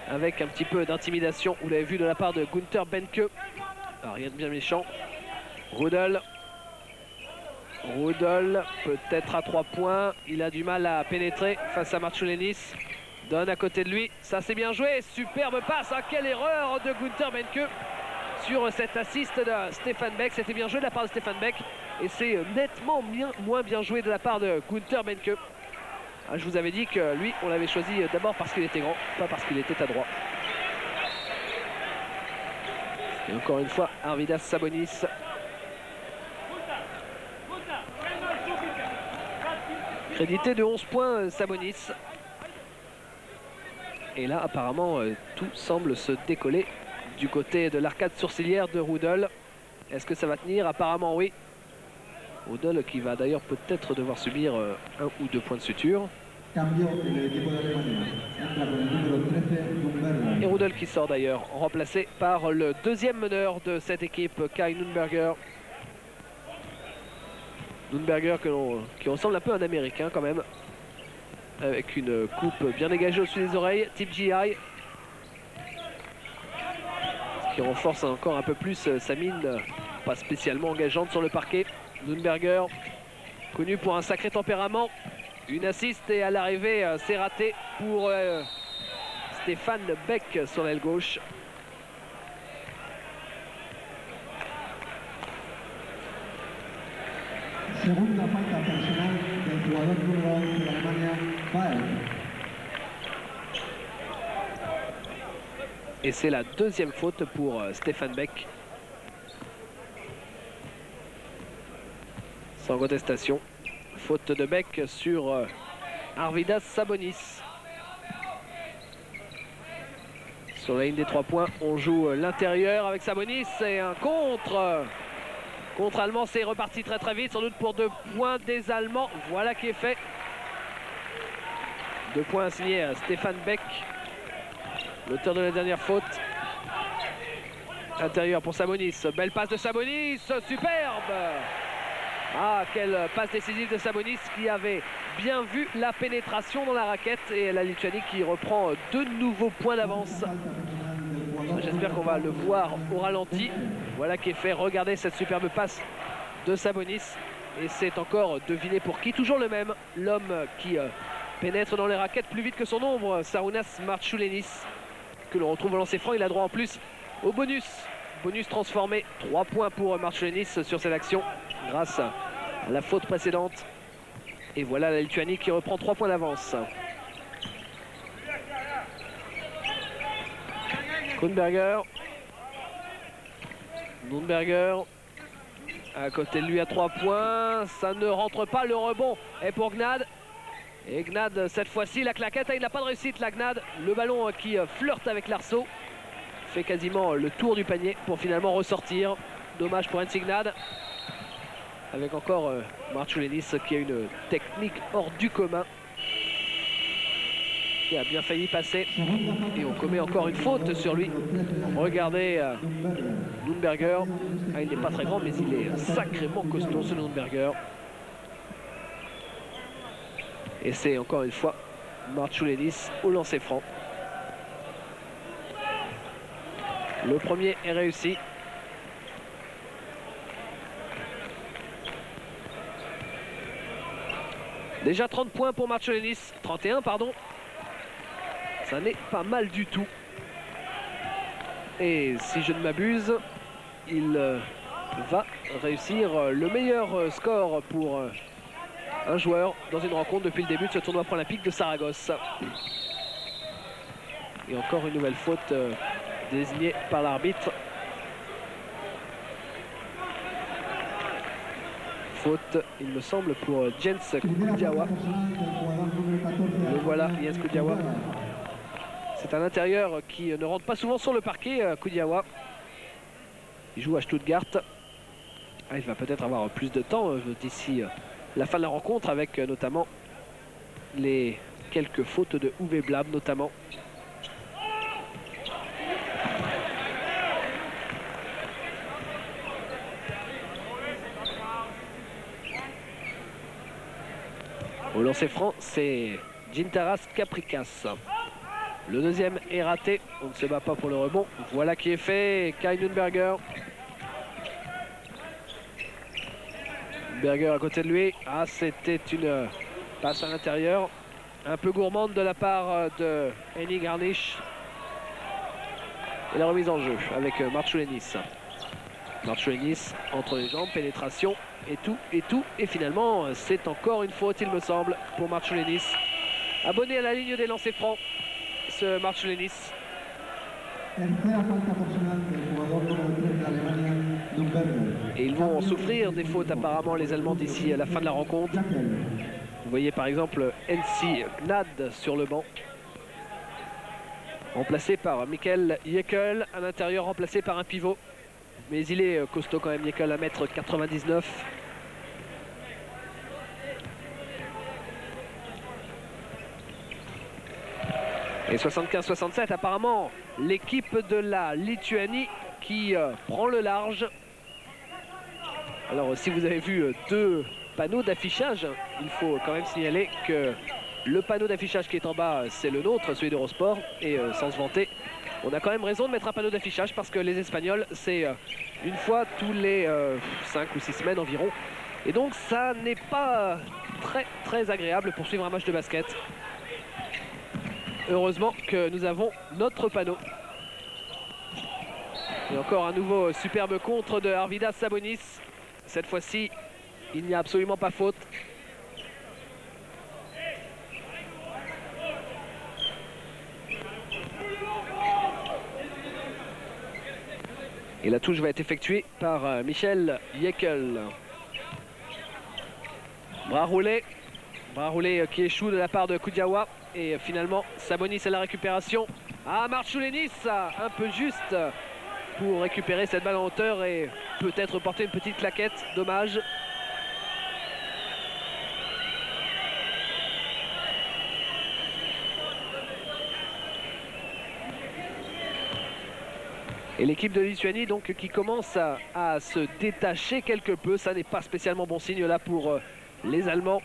Avec un petit peu d'intimidation, vous l'avez vu, de la part de Gunther Benke. Alors, rien de bien méchant. Rudel. Rudel peut-être à 3 points. Il a du mal à pénétrer face à Marciulenis. Donne à côté de lui. Ça c'est bien joué. Superbe passe. Ah, quelle erreur de Gunther Benke sur cet assist de Stefan Beck. C'était bien joué de la part de Stefan Beck. Et c'est nettement moins bien joué de la part de Gunther Benke. Ah, je vous avais dit que lui, on l'avait choisi d'abord parce qu'il était grand, pas parce qu'il était adroit. Et encore une fois, Arvydas Sabonis. Crédité de 11 points, Sabonis. Et là, apparemment, tout semble se décoller du côté de l'arcade sourcilière de Rudel. Est-ce que ça va tenir? Apparemment, oui. Rudel qui va d'ailleurs peut-être devoir subir 1 ou 2 points de suture. Et Rudel qui sort d'ailleurs, remplacé par le deuxième meneur de cette équipe, Kai Nunberger. Nunberger qui ressemble un peu à un Américain quand même. Avec une coupe bien dégagée au-dessus des oreilles, type GI. Ce qui renforce encore un peu plus sa mine, pas spécialement engageante sur le parquet. Nunberger, connu pour un sacré tempérament. Une assist et à l'arrivée, c'est raté pour Stefan Beck sur l'aile gauche. Segunda falta personal del jugador número 11 de Alemania, Baer. Et c'est la deuxième faute pour Stefan Beck. Sans contestation. Faute de Beck sur Arvydas Sabonis. Sur la ligne des 3 points, on joue l'intérieur avec Sabonis et un contre. Contre allemand, c'est reparti très très vite, sans doute pour 2 points des Allemands. Voilà qui est fait. 2 points signés à Stefan Beck, l'auteur de la dernière faute. Intérieur pour Sabonis. Belle passe de Sabonis, superbe. Ah, quelle passe décisive de Sabonis qui avait bien vu la pénétration dans la raquette. Et la Lituanie qui reprend 2 nouveaux points d'avance. J'espère qu'on va le voir au ralenti. Voilà qui est fait. Regardez cette superbe passe de Sabonis. Et c'est encore deviné pour qui. Toujours le même. L'homme qui pénètre dans les raquettes plus vite que son ombre. Šarūnas Marciulenis. Que l'on retrouve au lancer franc. Il a droit en plus au bonus. Bonus transformé. 3 points pour Marciulenis sur cette action. Grâce à la faute précédente. Et voilà la Lituanie qui reprend 3 points d'avance. Nunberger. Nunberger. À côté de lui à 3 points. Ça ne rentre pas. Le rebond est pour Gnad. Et Gnad, cette fois-ci, la claquette. Il n'a pas de réussite, la Gnad. Le ballon qui flirte avec l'arceau. Fait quasiment le tour du panier pour finalement ressortir. Dommage pour NC Gnad. Avec encore Marciulenis qui a une technique hors du commun. Qui a bien failli passer. Et on commet encore une faute sur lui. Regardez Nunberger. Ah, il n'est pas très grand, mais il est sacrément costaud, ce Nunberger. Et c'est encore une fois Marciulenis au lancer franc. Le premier est réussi. Déjà 30 points pour Marciulenis. 31, pardon. Ça n'est pas mal du tout. Et si je ne m'abuse, il va réussir le meilleur score pour un joueur dans une rencontre depuis le début de ce tournoi olympique de Saragosse. Et encore une nouvelle faute désignée par l'arbitre. Faute, il me semble, pour Jens Kudiawa. Le voilà, Jens Kudiawa. C'est un intérieur qui ne rentre pas souvent sur le parquet, Kudiawa. Il joue à Stuttgart. Ah, il va peut-être avoir plus de temps d'ici la fin de la rencontre avec notamment les quelques fautes de Uwe Blab notamment. Au lancer franc, c'est Gintaras Capricas. Le deuxième est raté. On ne se bat pas pour le rebond. Voilà qui est fait. Kai Nürnberger. Berger à côté de lui. Ah, c'était une passe à l'intérieur. Un peu gourmande de la part de Henning Harnisch. Et la remise en jeu avec Marchulenis. Marchulenis entre les jambes, pénétration. Et tout. Et finalement, c'est encore une faute, il me semble, pour Marchulenis. Abonné à la ligne des lancers francs, ce Marchulenis. Et ils vont souffrir des fautes apparemment, les Allemands, d'ici à la fin de la rencontre. Vous voyez par exemple Ensi Gnad sur le banc. Remplacé par Michael Jekyll, à l'intérieur remplacé par un pivot. Mais il est costaud quand même, Jekyll, à 1m99. Et 75-67, apparemment, l'équipe de la Lituanie qui prend le large. Alors, si vous avez vu deux panneaux d'affichage, il faut quand même signaler que le panneau d'affichage qui est en bas, c'est le nôtre, celui d'Eurosport. Et sans se vanter, on a quand même raison de mettre un panneau d'affichage parce que les Espagnols, c'est une fois tous les 5 ou 6 semaines environ. Et donc, ça n'est pas très agréable pour suivre un match de basket. Heureusement que nous avons notre panneau. Et encore un nouveau superbe contre de Arvydas Sabonis. Cette fois-ci, il n'y a absolument pas faute. Et la touche va être effectuée par Michael Jekyll. Bras roulé qui échoue de la part de Kudiawa. Et finalement, Sabonis à la récupération. Ah, Marchulenis, un peu juste pour récupérer cette balle en hauteur et peut-être porter une petite claquette. Dommage. Et l'équipe de Lituanie donc qui commence à se détacher quelque peu. Ça n'est pas spécialement bon signe là pour les Allemands.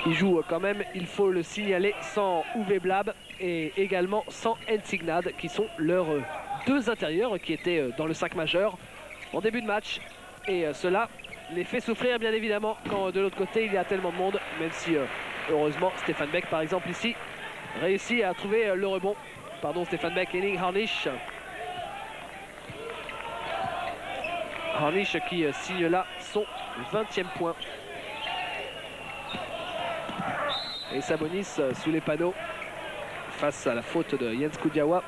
Qui jouent quand même, il faut le signaler, sans Uwe Blab et également sans Ensi Gnad, qui sont leurs deux intérieurs qui étaient dans le 5 majeur en début de match. Et cela les fait souffrir bien évidemment quand de l'autre côté il y a tellement de monde, même si heureusement Stefan Beck par exemple ici réussit à trouver le rebond. Pardon, Stefan Beck, Henning Harnisch. Harnisch qui signe là son 20e point. Et Sabonis sous les panneaux face à la faute de Jens Kudiawa.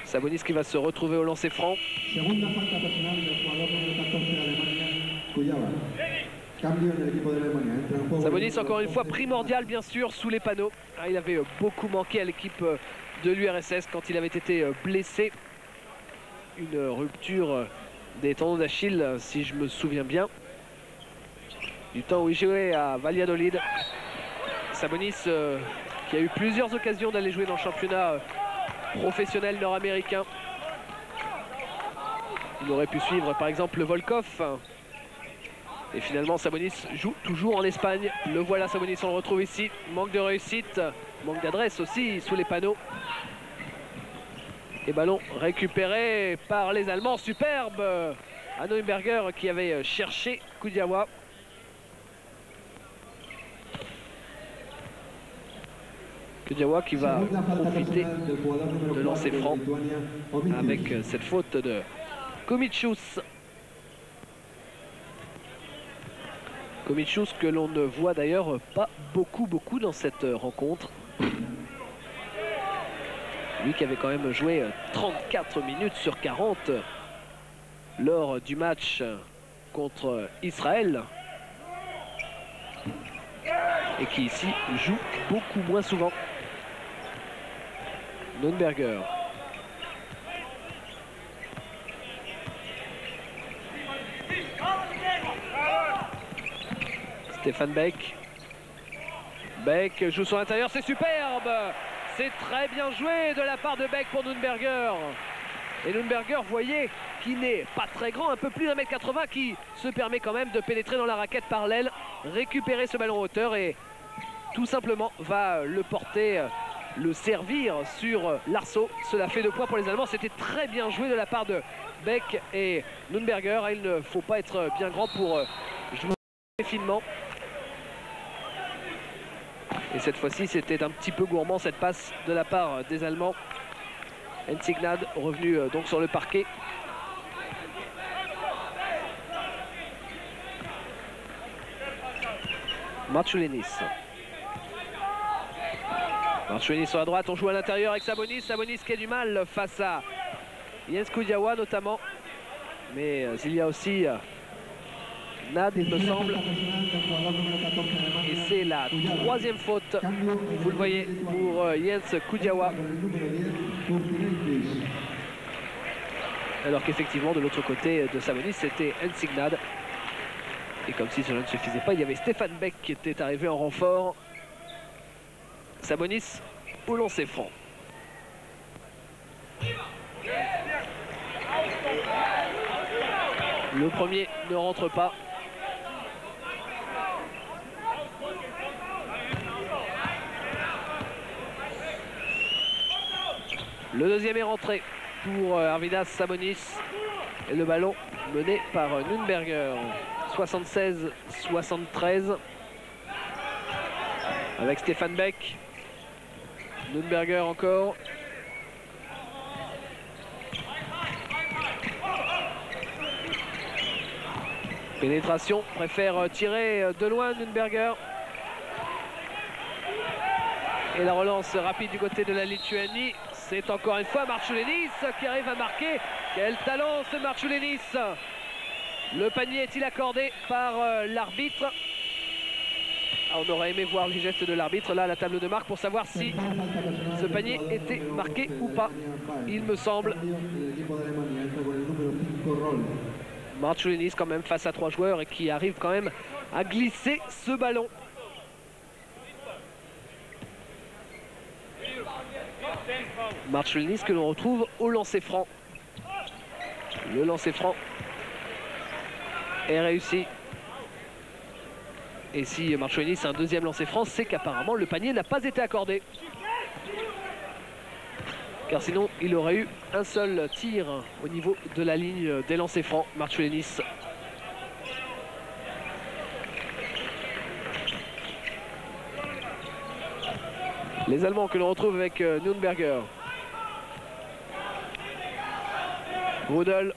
Sabonis qui va se retrouver au lancer franc. Sabonis encore une fois primordial bien sûr sous les panneaux. Ah, il avait beaucoup manqué à l'équipe de l'URSS quand il avait été blessé. Une rupture des tendons d'Achille si je me souviens bien. Du temps où il jouait à Valladolid. Sabonis qui a eu plusieurs occasions d'aller jouer dans le championnat professionnel nord-américain. Il aurait pu suivre par exemple le Volkov. Et finalement Sabonis joue toujours en Espagne. Le voilà Sabonis, on le retrouve ici. Manque de réussite, manque d'adresse aussi sous les panneaux. Et ballon récupéré par les Allemands. Superbe à Nürnberger qui avait cherché Kudiawa. Kudiawa qui va profiter de lancer franc avec cette faute de Komičius. Komičius que l'on ne voit d'ailleurs pas beaucoup dans cette rencontre. Lui qui avait quand même joué 34 minutes sur 40 lors du match contre Israël. Et qui ici joue beaucoup moins souvent. Nürnberger. Stefan Beck. Beck joue sur l'intérieur, c'est superbe. C'est très bien joué de la part de Beck pour Nürnberger. Et Nürnberger, voyez, qui n'est pas très grand, un peu plus d'1m80, qui se permet quand même de pénétrer dans la raquette par l'aile, récupérer ce ballon en hauteur et tout simplement va le porter, le servir sur l'arceau. Cela fait 2 points pour les Allemands. C'était très bien joué de la part de Beck et Nürnberger. Il ne faut pas être bien grand pour jouer finement. Et cette fois-ci, c'était un petit peu gourmand cette passe de la part des Allemands. Ensignad revenu donc sur le parquet. Marciulinis. Marciulinis sur la droite, on joue à l'intérieur avec Sabonis. Sabonis qui a du mal face à Jens Kudiawa notamment. Mais il y a aussi Nad, il me semble. Et c'est la 3e faute, vous le voyez, pour Jens Kudiawa. Alors qu'effectivement, de l'autre côté de Sabonis, c'était Ensignad. Et comme si cela ne suffisait pas, il y avait Stefan Beck qui était arrivé en renfort. Sabonis au lancer franc. Le premier ne rentre pas. Le deuxième est rentré pour Arvidas Sabonis. Et le ballon mené par Nürnberger. 76-73. Avec Stefan Beck. Nürnberger encore. Pénétration, préfère tirer de loin Nürnberger. Et la relance rapide du côté de la Lituanie. C'est encore une fois Marciulinis qui arrive à marquer. Quel talent ce Marciulinis! Le panier est-il accordé par l'arbitre? On aurait aimé voir les gestes de l'arbitre là à la table de marque pour savoir si ce panier était marqué ou pas. Il me semble. Marciulinis quand même face à 3 joueurs et qui arrive quand même à glisser ce ballon. Marciulinis que l'on retrouve au lancer franc. Le lancer franc est réussi. Et si Marciulinis a un deuxième lancer franc, c'est qu'apparemment le panier n'a pas été accordé. Car sinon, il aurait eu un seul tir au niveau de la ligne des lancers francs. Marciulinis. Les Allemands que l'on retrouve avec Nürnberger. Rudel.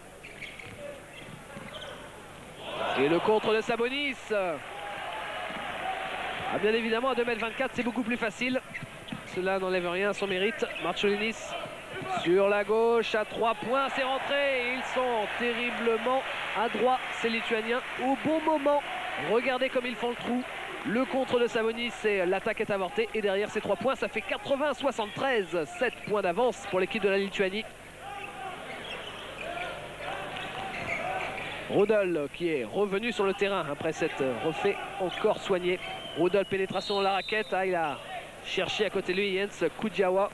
Et le contre de Sabonis. Ah, bien évidemment, à 2,24 m, c'est beaucoup plus facile. Cela n'enlève rien à son mérite. Marciulinis sur la gauche à 3 points, c'est rentré. Et ils sont terriblement adroits, ces Lituaniens, au bon moment. Regardez comme ils font le trou. Le contre de Sabonis et l'attaque est avortée. Et derrière ces 3 points, ça fait 80-73. 7 points d'avance pour l'équipe de la Lituanie. Rudel qui est revenu sur le terrain après cette refait encore soigné. Rudel, pénétration dans la raquette. Ah, il a cherché à côté de lui Jens Kudiawa.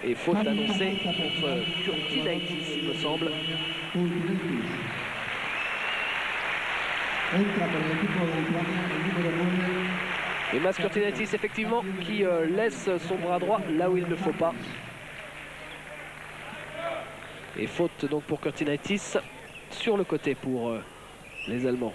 Et faute annoncée contre Kurtinaitis, il me semble. Et Mas Kurtinaitis, effectivement, qui laisse son bras droit là où il ne faut pas. Et faute donc pour Kurtinaitis sur le côté pour les Allemands.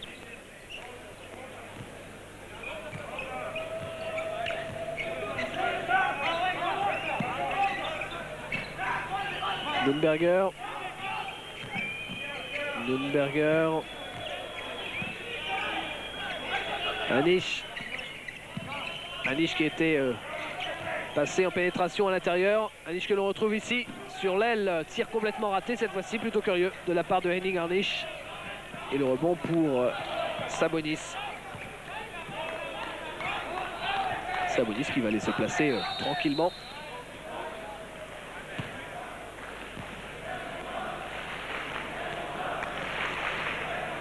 Nürnberger. Anish. Anish qui était passé en pénétration à l'intérieur. Anish que l'on retrouve ici sur l'aile, tir complètement raté cette fois-ci, plutôt curieux de la part de Henning Anish. Et le rebond pour Sabonis. Sabonis qui va aller se placer tranquillement.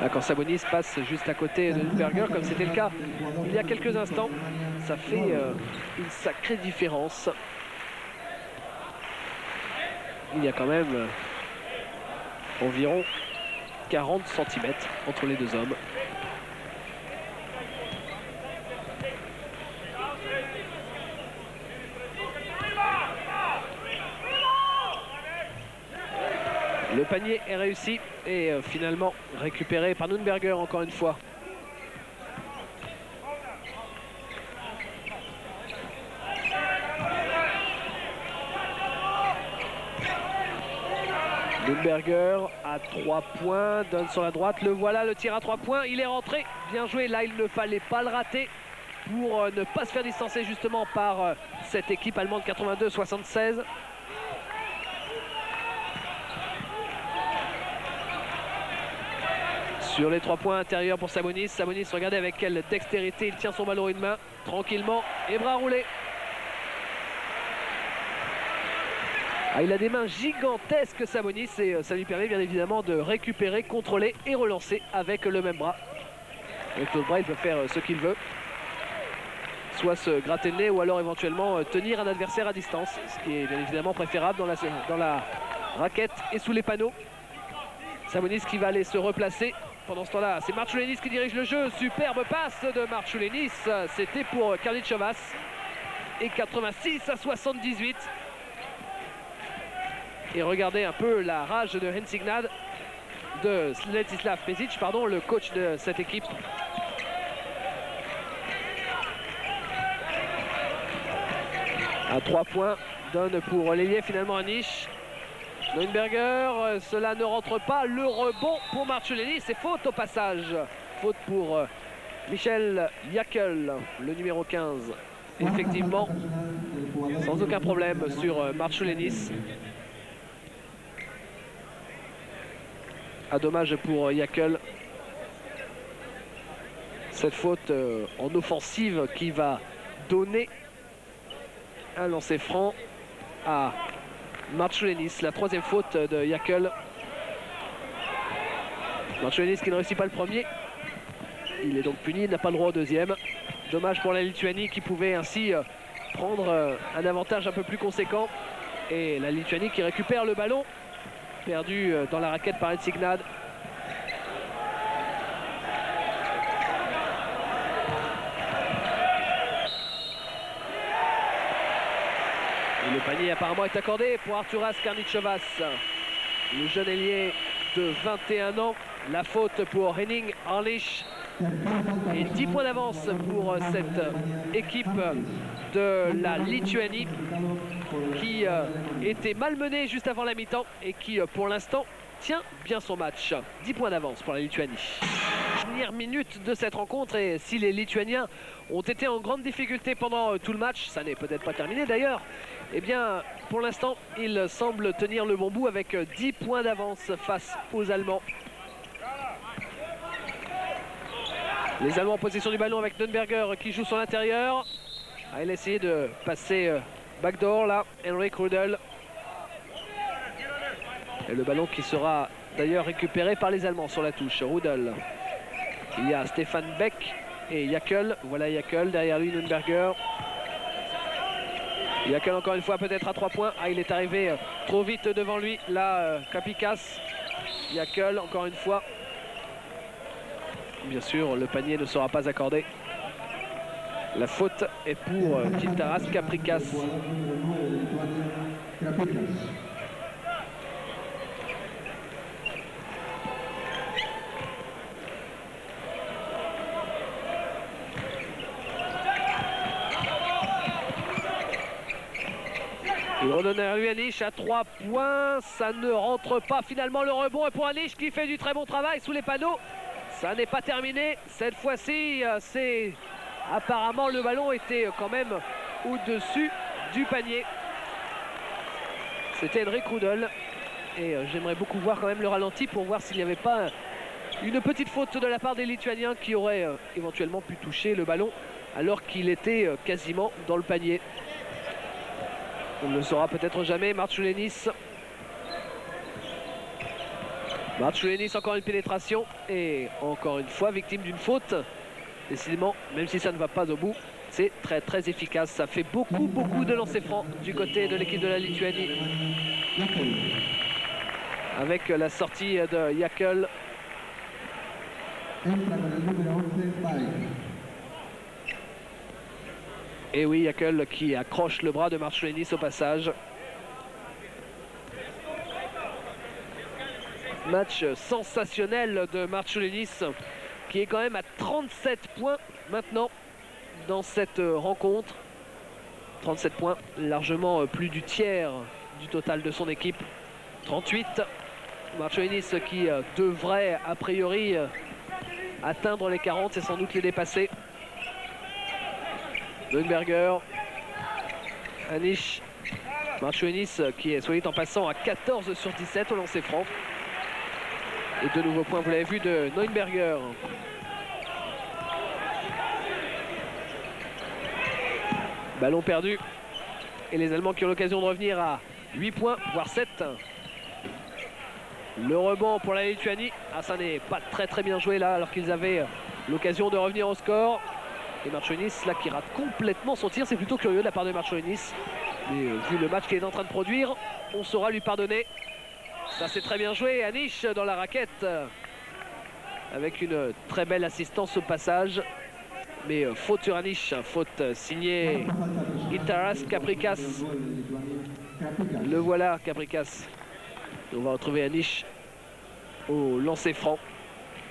Là, quand Sabonis passe juste à côté de Nürnberger, comme c'était le cas il y a quelques instants, ça fait une sacrée différence. Il y a quand même environ 40 cm entre les deux hommes. Le panier est réussi et finalement récupéré par Nürnberger encore une fois. Nürnberger à 3 points, donne sur la droite, le voilà, le tir à 3 points, il est rentré, bien joué, là il ne fallait pas le rater pour ne pas se faire distancer justement par cette équipe allemande 82-76. Sur les 3 points intérieurs pour Sabonis. Sabonis, regardez avec quelle dextérité il tient son ballon une main, tranquillement, et bras roulés. Ah, il a des mains gigantesques Sabonis et ça lui permet bien évidemment de récupérer, contrôler et relancer avec le même bras. Avec l'autre bras, il peut faire ce qu'il veut. Soit se gratter le nez ou alors éventuellement tenir un adversaire à distance, ce qui est bien évidemment préférable dans la raquette et sous les panneaux. Sabonis qui va aller se replacer. Pendant ce temps-là, c'est Marciulionis qui dirige le jeu. Superbe passe de Marciulionis. C'était pour Karničovas. Et 86-78. Et regardez un peu la rage de Hensignad, de Svetislav Pešić, pardon, le coach de cette équipe. À 3 points, donne pour l'ailier finalement à Niche. Nürnberger, cela ne rentre pas, le rebond pour Marciulionis, c'est faute au passage. Faute pour Michel Jakel, le numéro 15. Effectivement, sans aucun problème sur Marciulionis. Ah, dommage pour Jakel. Cette faute en offensive qui va donner un lancer franc à Marciulionis, la 3e faute de Jakel. Marciulionis qui ne réussit pas le premier. Il est donc puni, il n'a pas le droit au deuxième. Dommage pour la Lituanie qui pouvait ainsi prendre un avantage un peu plus conséquent. Et la Lituanie qui récupère le ballon, perdu dans la raquette par Hensignad. Et le panier apparemment est accordé pour Arturas Karničovas, le jeune ailier de 21 ans. La faute pour Henning Harlich. Et 10 points d'avance pour cette équipe de la Lituanie qui était malmenée juste avant la mi-temps et qui pour l'instant tient bien son match. 10 points d'avance pour la Lituanie. Dernière minute de cette rencontre, et si les Lituaniens ont été en grande difficulté pendant tout le match, ça n'est peut-être pas terminé d'ailleurs, eh bien pour l'instant ils semblent tenir le bon bout avec 10 points d'avance face aux Allemands. Les Allemands en possession du ballon avec Nürnberger qui joue sur l'intérieur. Ah, il a essayé de passer backdoor là, Henrik Rudel. Et le ballon qui sera d'ailleurs récupéré par les Allemands sur la touche. Rudel. Il y a Stefan Beck et Jakel. Voilà Jakel, derrière lui Nürnberger. Jakel encore une fois peut-être à 3 points. Ah, il est arrivé trop vite devant lui. Là, Kapikas. Jakel encore une fois. Bien sûr, le panier ne sera pas accordé. La faute est pour Gintaras Kaprikas. Il redonne à lui Anish à 3 points. Ça ne rentre pas finalement. Le rebond est pour Anish qui fait du très bon travail sous les panneaux. Ça n'est pas terminé. Cette fois-ci, c'est apparemment le ballon était quand même au-dessus du panier. C'était Henrik Rudel. Et j'aimerais beaucoup voir quand même le ralenti pour voir s'il n'y avait pas une petite faute de la part des Lituaniens qui auraient éventuellement pu toucher le ballon alors qu'il était quasiment dans le panier. On ne le saura peut-être jamais. Marciulionis. Marciulenis, encore une pénétration et encore une fois victime d'une faute. Décidément, même si ça ne va pas au bout, c'est très très efficace. Ça fait beaucoup de lancers francs du côté de l'équipe de la Lituanie. Avec la sortie de Jäkel. Et oui, Jäkel qui accroche le bras de Marciulenis au passage. Match sensationnel de Marciulenis qui est quand même à 37 points maintenant dans cette rencontre. 37 points, largement plus du tiers du total de son équipe. 38. Marciulenis qui devrait a priori atteindre les 40 et sans doute les dépasser. Neuenberger, Anish, Marciulenis qui est, soit dit en passant, à 14 sur 17 au lancer franc. Et de nouveaux points, vous l'avez vu, de Neuenberger. Ballon perdu. Et les Allemands qui ont l'occasion de revenir à 8 points, voire 7. Le rebond pour la Lituanie. Ah, ça n'est pas très bien joué là, alors qu'ils avaient l'occasion de revenir au score. Et Marciulenis là qui rate complètement son tir. C'est plutôt curieux de la part de Marciulenis. Mais vu le match qu'il est en train de produire, on saura lui pardonner. Ça c'est très bien joué, Anish dans la raquette. Avec une très belle assistance au passage. Mais faute sur Anish, faute signée Itaras Kaprikas. Le voilà, Kaprikas. Et on va retrouver Anish au lancer franc.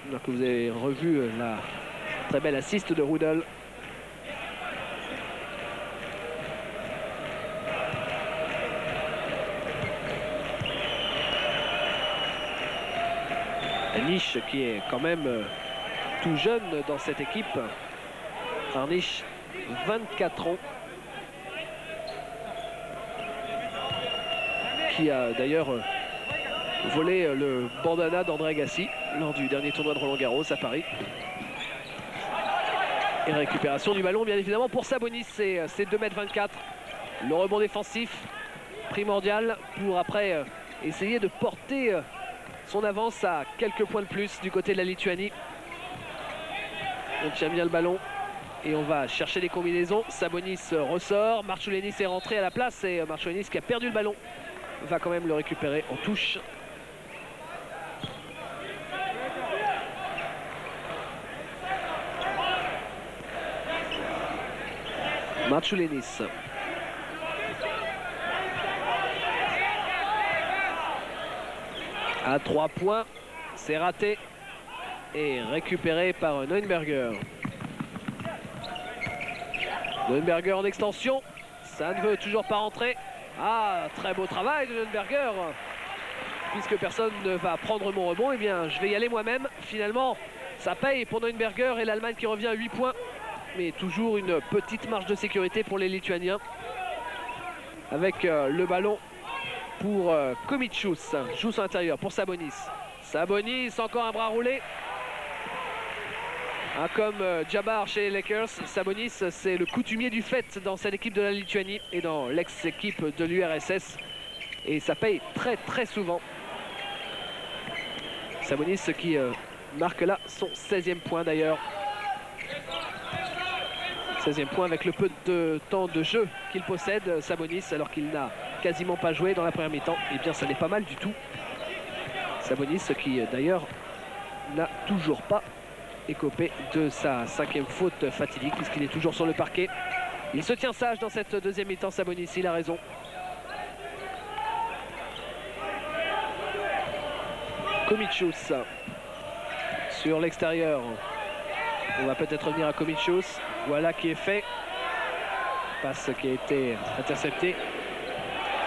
Alors que vous avez revu la très belle assist de Rudel. Anish qui est quand même tout jeune dans cette équipe. Anish, 24 ans. Qui a d'ailleurs volé le bandana d'André Agassi lors du dernier tournoi de Roland Garros à Paris. Et récupération du ballon bien évidemment pour Sabonis, c'est 2,24 m. Le rebond défensif primordial pour après essayer de porter son avance à quelques points de plus du côté de la Lituanie. On tient bien le ballon et on va chercher des combinaisons. Sabonis ressort, Marciulenis est rentré à la place et Marciulenis qui a perdu le ballon va quand même le récupérer en touche. Marciulenis. À 3 points, c'est raté et récupéré par Neuenberger. Neuenberger en extension, ça ne veut toujours pas rentrer. Ah, très beau travail de Neuenberger. Puisque personne ne va prendre mon rebond, eh bien je vais y aller moi-même. Finalement, ça paye pour Neuenberger et l'Allemagne qui revient à 8 points. Mais toujours une petite marge de sécurité pour les Lituaniens. Avec le ballon pour Komičius. Joue sur l'intérieur pour Sabonis. Sabonis, encore un bras roulé. Comme Jabbar chez les Lakers, Sabonis c'est le coutumier du fait dans cette équipe de la Lituanie et dans l'ex-équipe de l'URSS. Et ça paye très souvent. Sabonis qui marque là son 16e point d'ailleurs. 16e point avec le peu de temps de jeu qu'il possède, Sabonis, alors qu'il n'a quasiment pas joué dans la première mi-temps. Et bien ça n'est pas mal du tout. Sabonis qui d'ailleurs n'a toujours pas écopé de sa 5e faute fatidique puisqu'il est toujours sur le parquet. Il se tient sage dans cette deuxième mi-temps, Sabonis, il a raison. Komičius sur l'extérieur. On va peut-être revenir à Komičius. Voilà qui est fait. Passe qui a été interceptée.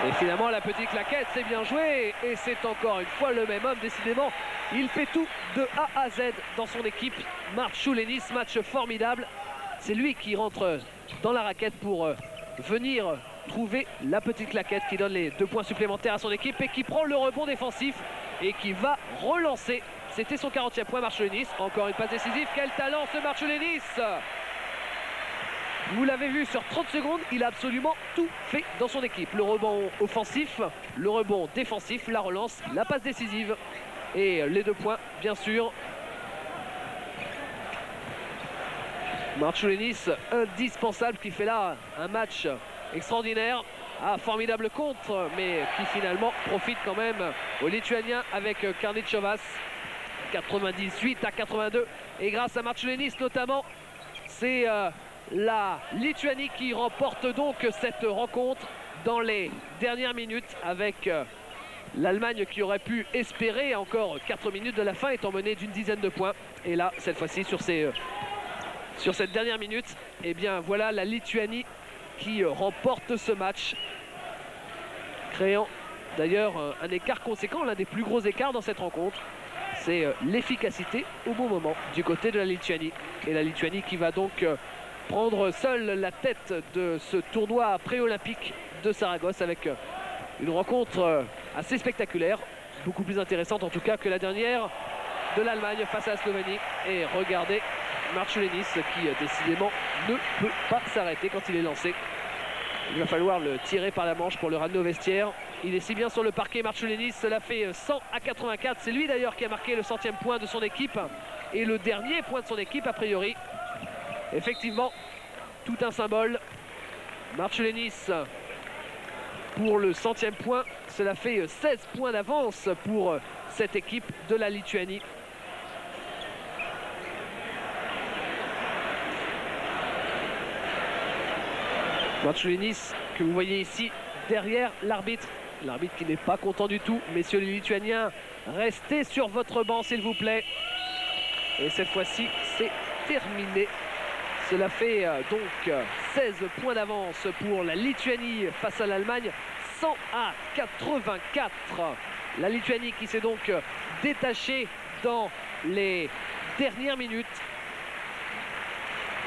Et finalement la petite claquette, c'est bien joué. Et c'est encore une fois le même homme, décidément. Il fait tout de A à Z dans son équipe. Marciulenis, match formidable. C'est lui qui rentre dans la raquette pour venir trouver la petite claquette qui donne les 2 points supplémentaires à son équipe et qui prend le rebond défensif et qui va relancer. C'était son 40e point, Marciulenis. Encore une passe décisive. Quel talent ce Marciulenis! Vous l'avez vu sur 30 secondes, il a absolument tout fait dans son équipe. Le rebond offensif, le rebond défensif, la relance, la passe décisive. et les 2 points, bien sûr. Marciulionis, indispensable, qui fait là un match extraordinaire. Formidable contre, mais qui finalement profite quand même aux Lituaniens avec Karničovas. 98-82. Et grâce à Marciulionis notamment, c'est la Lituanie qui remporte donc cette rencontre dans les dernières minutes, avec l'Allemagne qui aurait pu espérer encore 4 minutes de la fin, étant menée d'une dizaine de points. Et là, cette fois-ci, sur cette dernière minute, eh bien voilà la Lituanie qui remporte ce match, créant d'ailleurs un écart conséquent, l'un des plus gros écarts dans cette rencontre. C'est l'efficacité au bon moment du côté de la Lituanie. Et la Lituanie qui va donc prendre seule la tête de ce tournoi pré-olympique de Saragosse, avec une rencontre assez spectaculaire, beaucoup plus intéressante en tout cas que la dernière de l'Allemagne face à la Slovénie. Et regardez Marciulionis qui décidément ne peut pas s'arrêter quand il est lancé. Il va falloir le tirer par la manche pour le ramener au vestiaire. Il est si bien sur le parquet, Marciulionis. Cela fait 100-84. C'est lui d'ailleurs qui a marqué le 100e point de son équipe et le dernier point de son équipe a priori. Effectivement, tout un symbole. Marciulionis pour le 100e point. Cela fait 16 points d'avance pour cette équipe de la Lituanie. Marciulionis que vous voyez ici derrière l'arbitre. L'arbitre qui n'est pas content du tout. Messieurs les Lituaniens, restez sur votre banc s'il vous plaît. Et cette fois-ci, c'est terminé. Cela fait donc 16 points d'avance pour la Lituanie face à l'Allemagne. 100-84. La Lituanie qui s'est donc détachée dans les dernières minutes.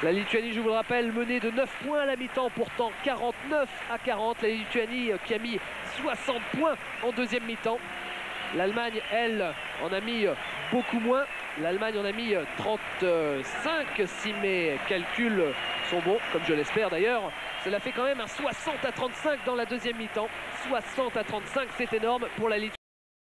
La Lituanie, je vous le rappelle, menée de 9 points à la mi-temps, pourtant 49-40. La Lituanie qui a mis 60 points en deuxième mi-temps. L'Allemagne, elle, en a mis beaucoup moins. L'Allemagne en a mis 35, si mes calculs sont bons, comme je l'espère d'ailleurs. Cela fait quand même un 60-35 dans la deuxième mi-temps. 60-35, c'est énorme pour la Lituanie.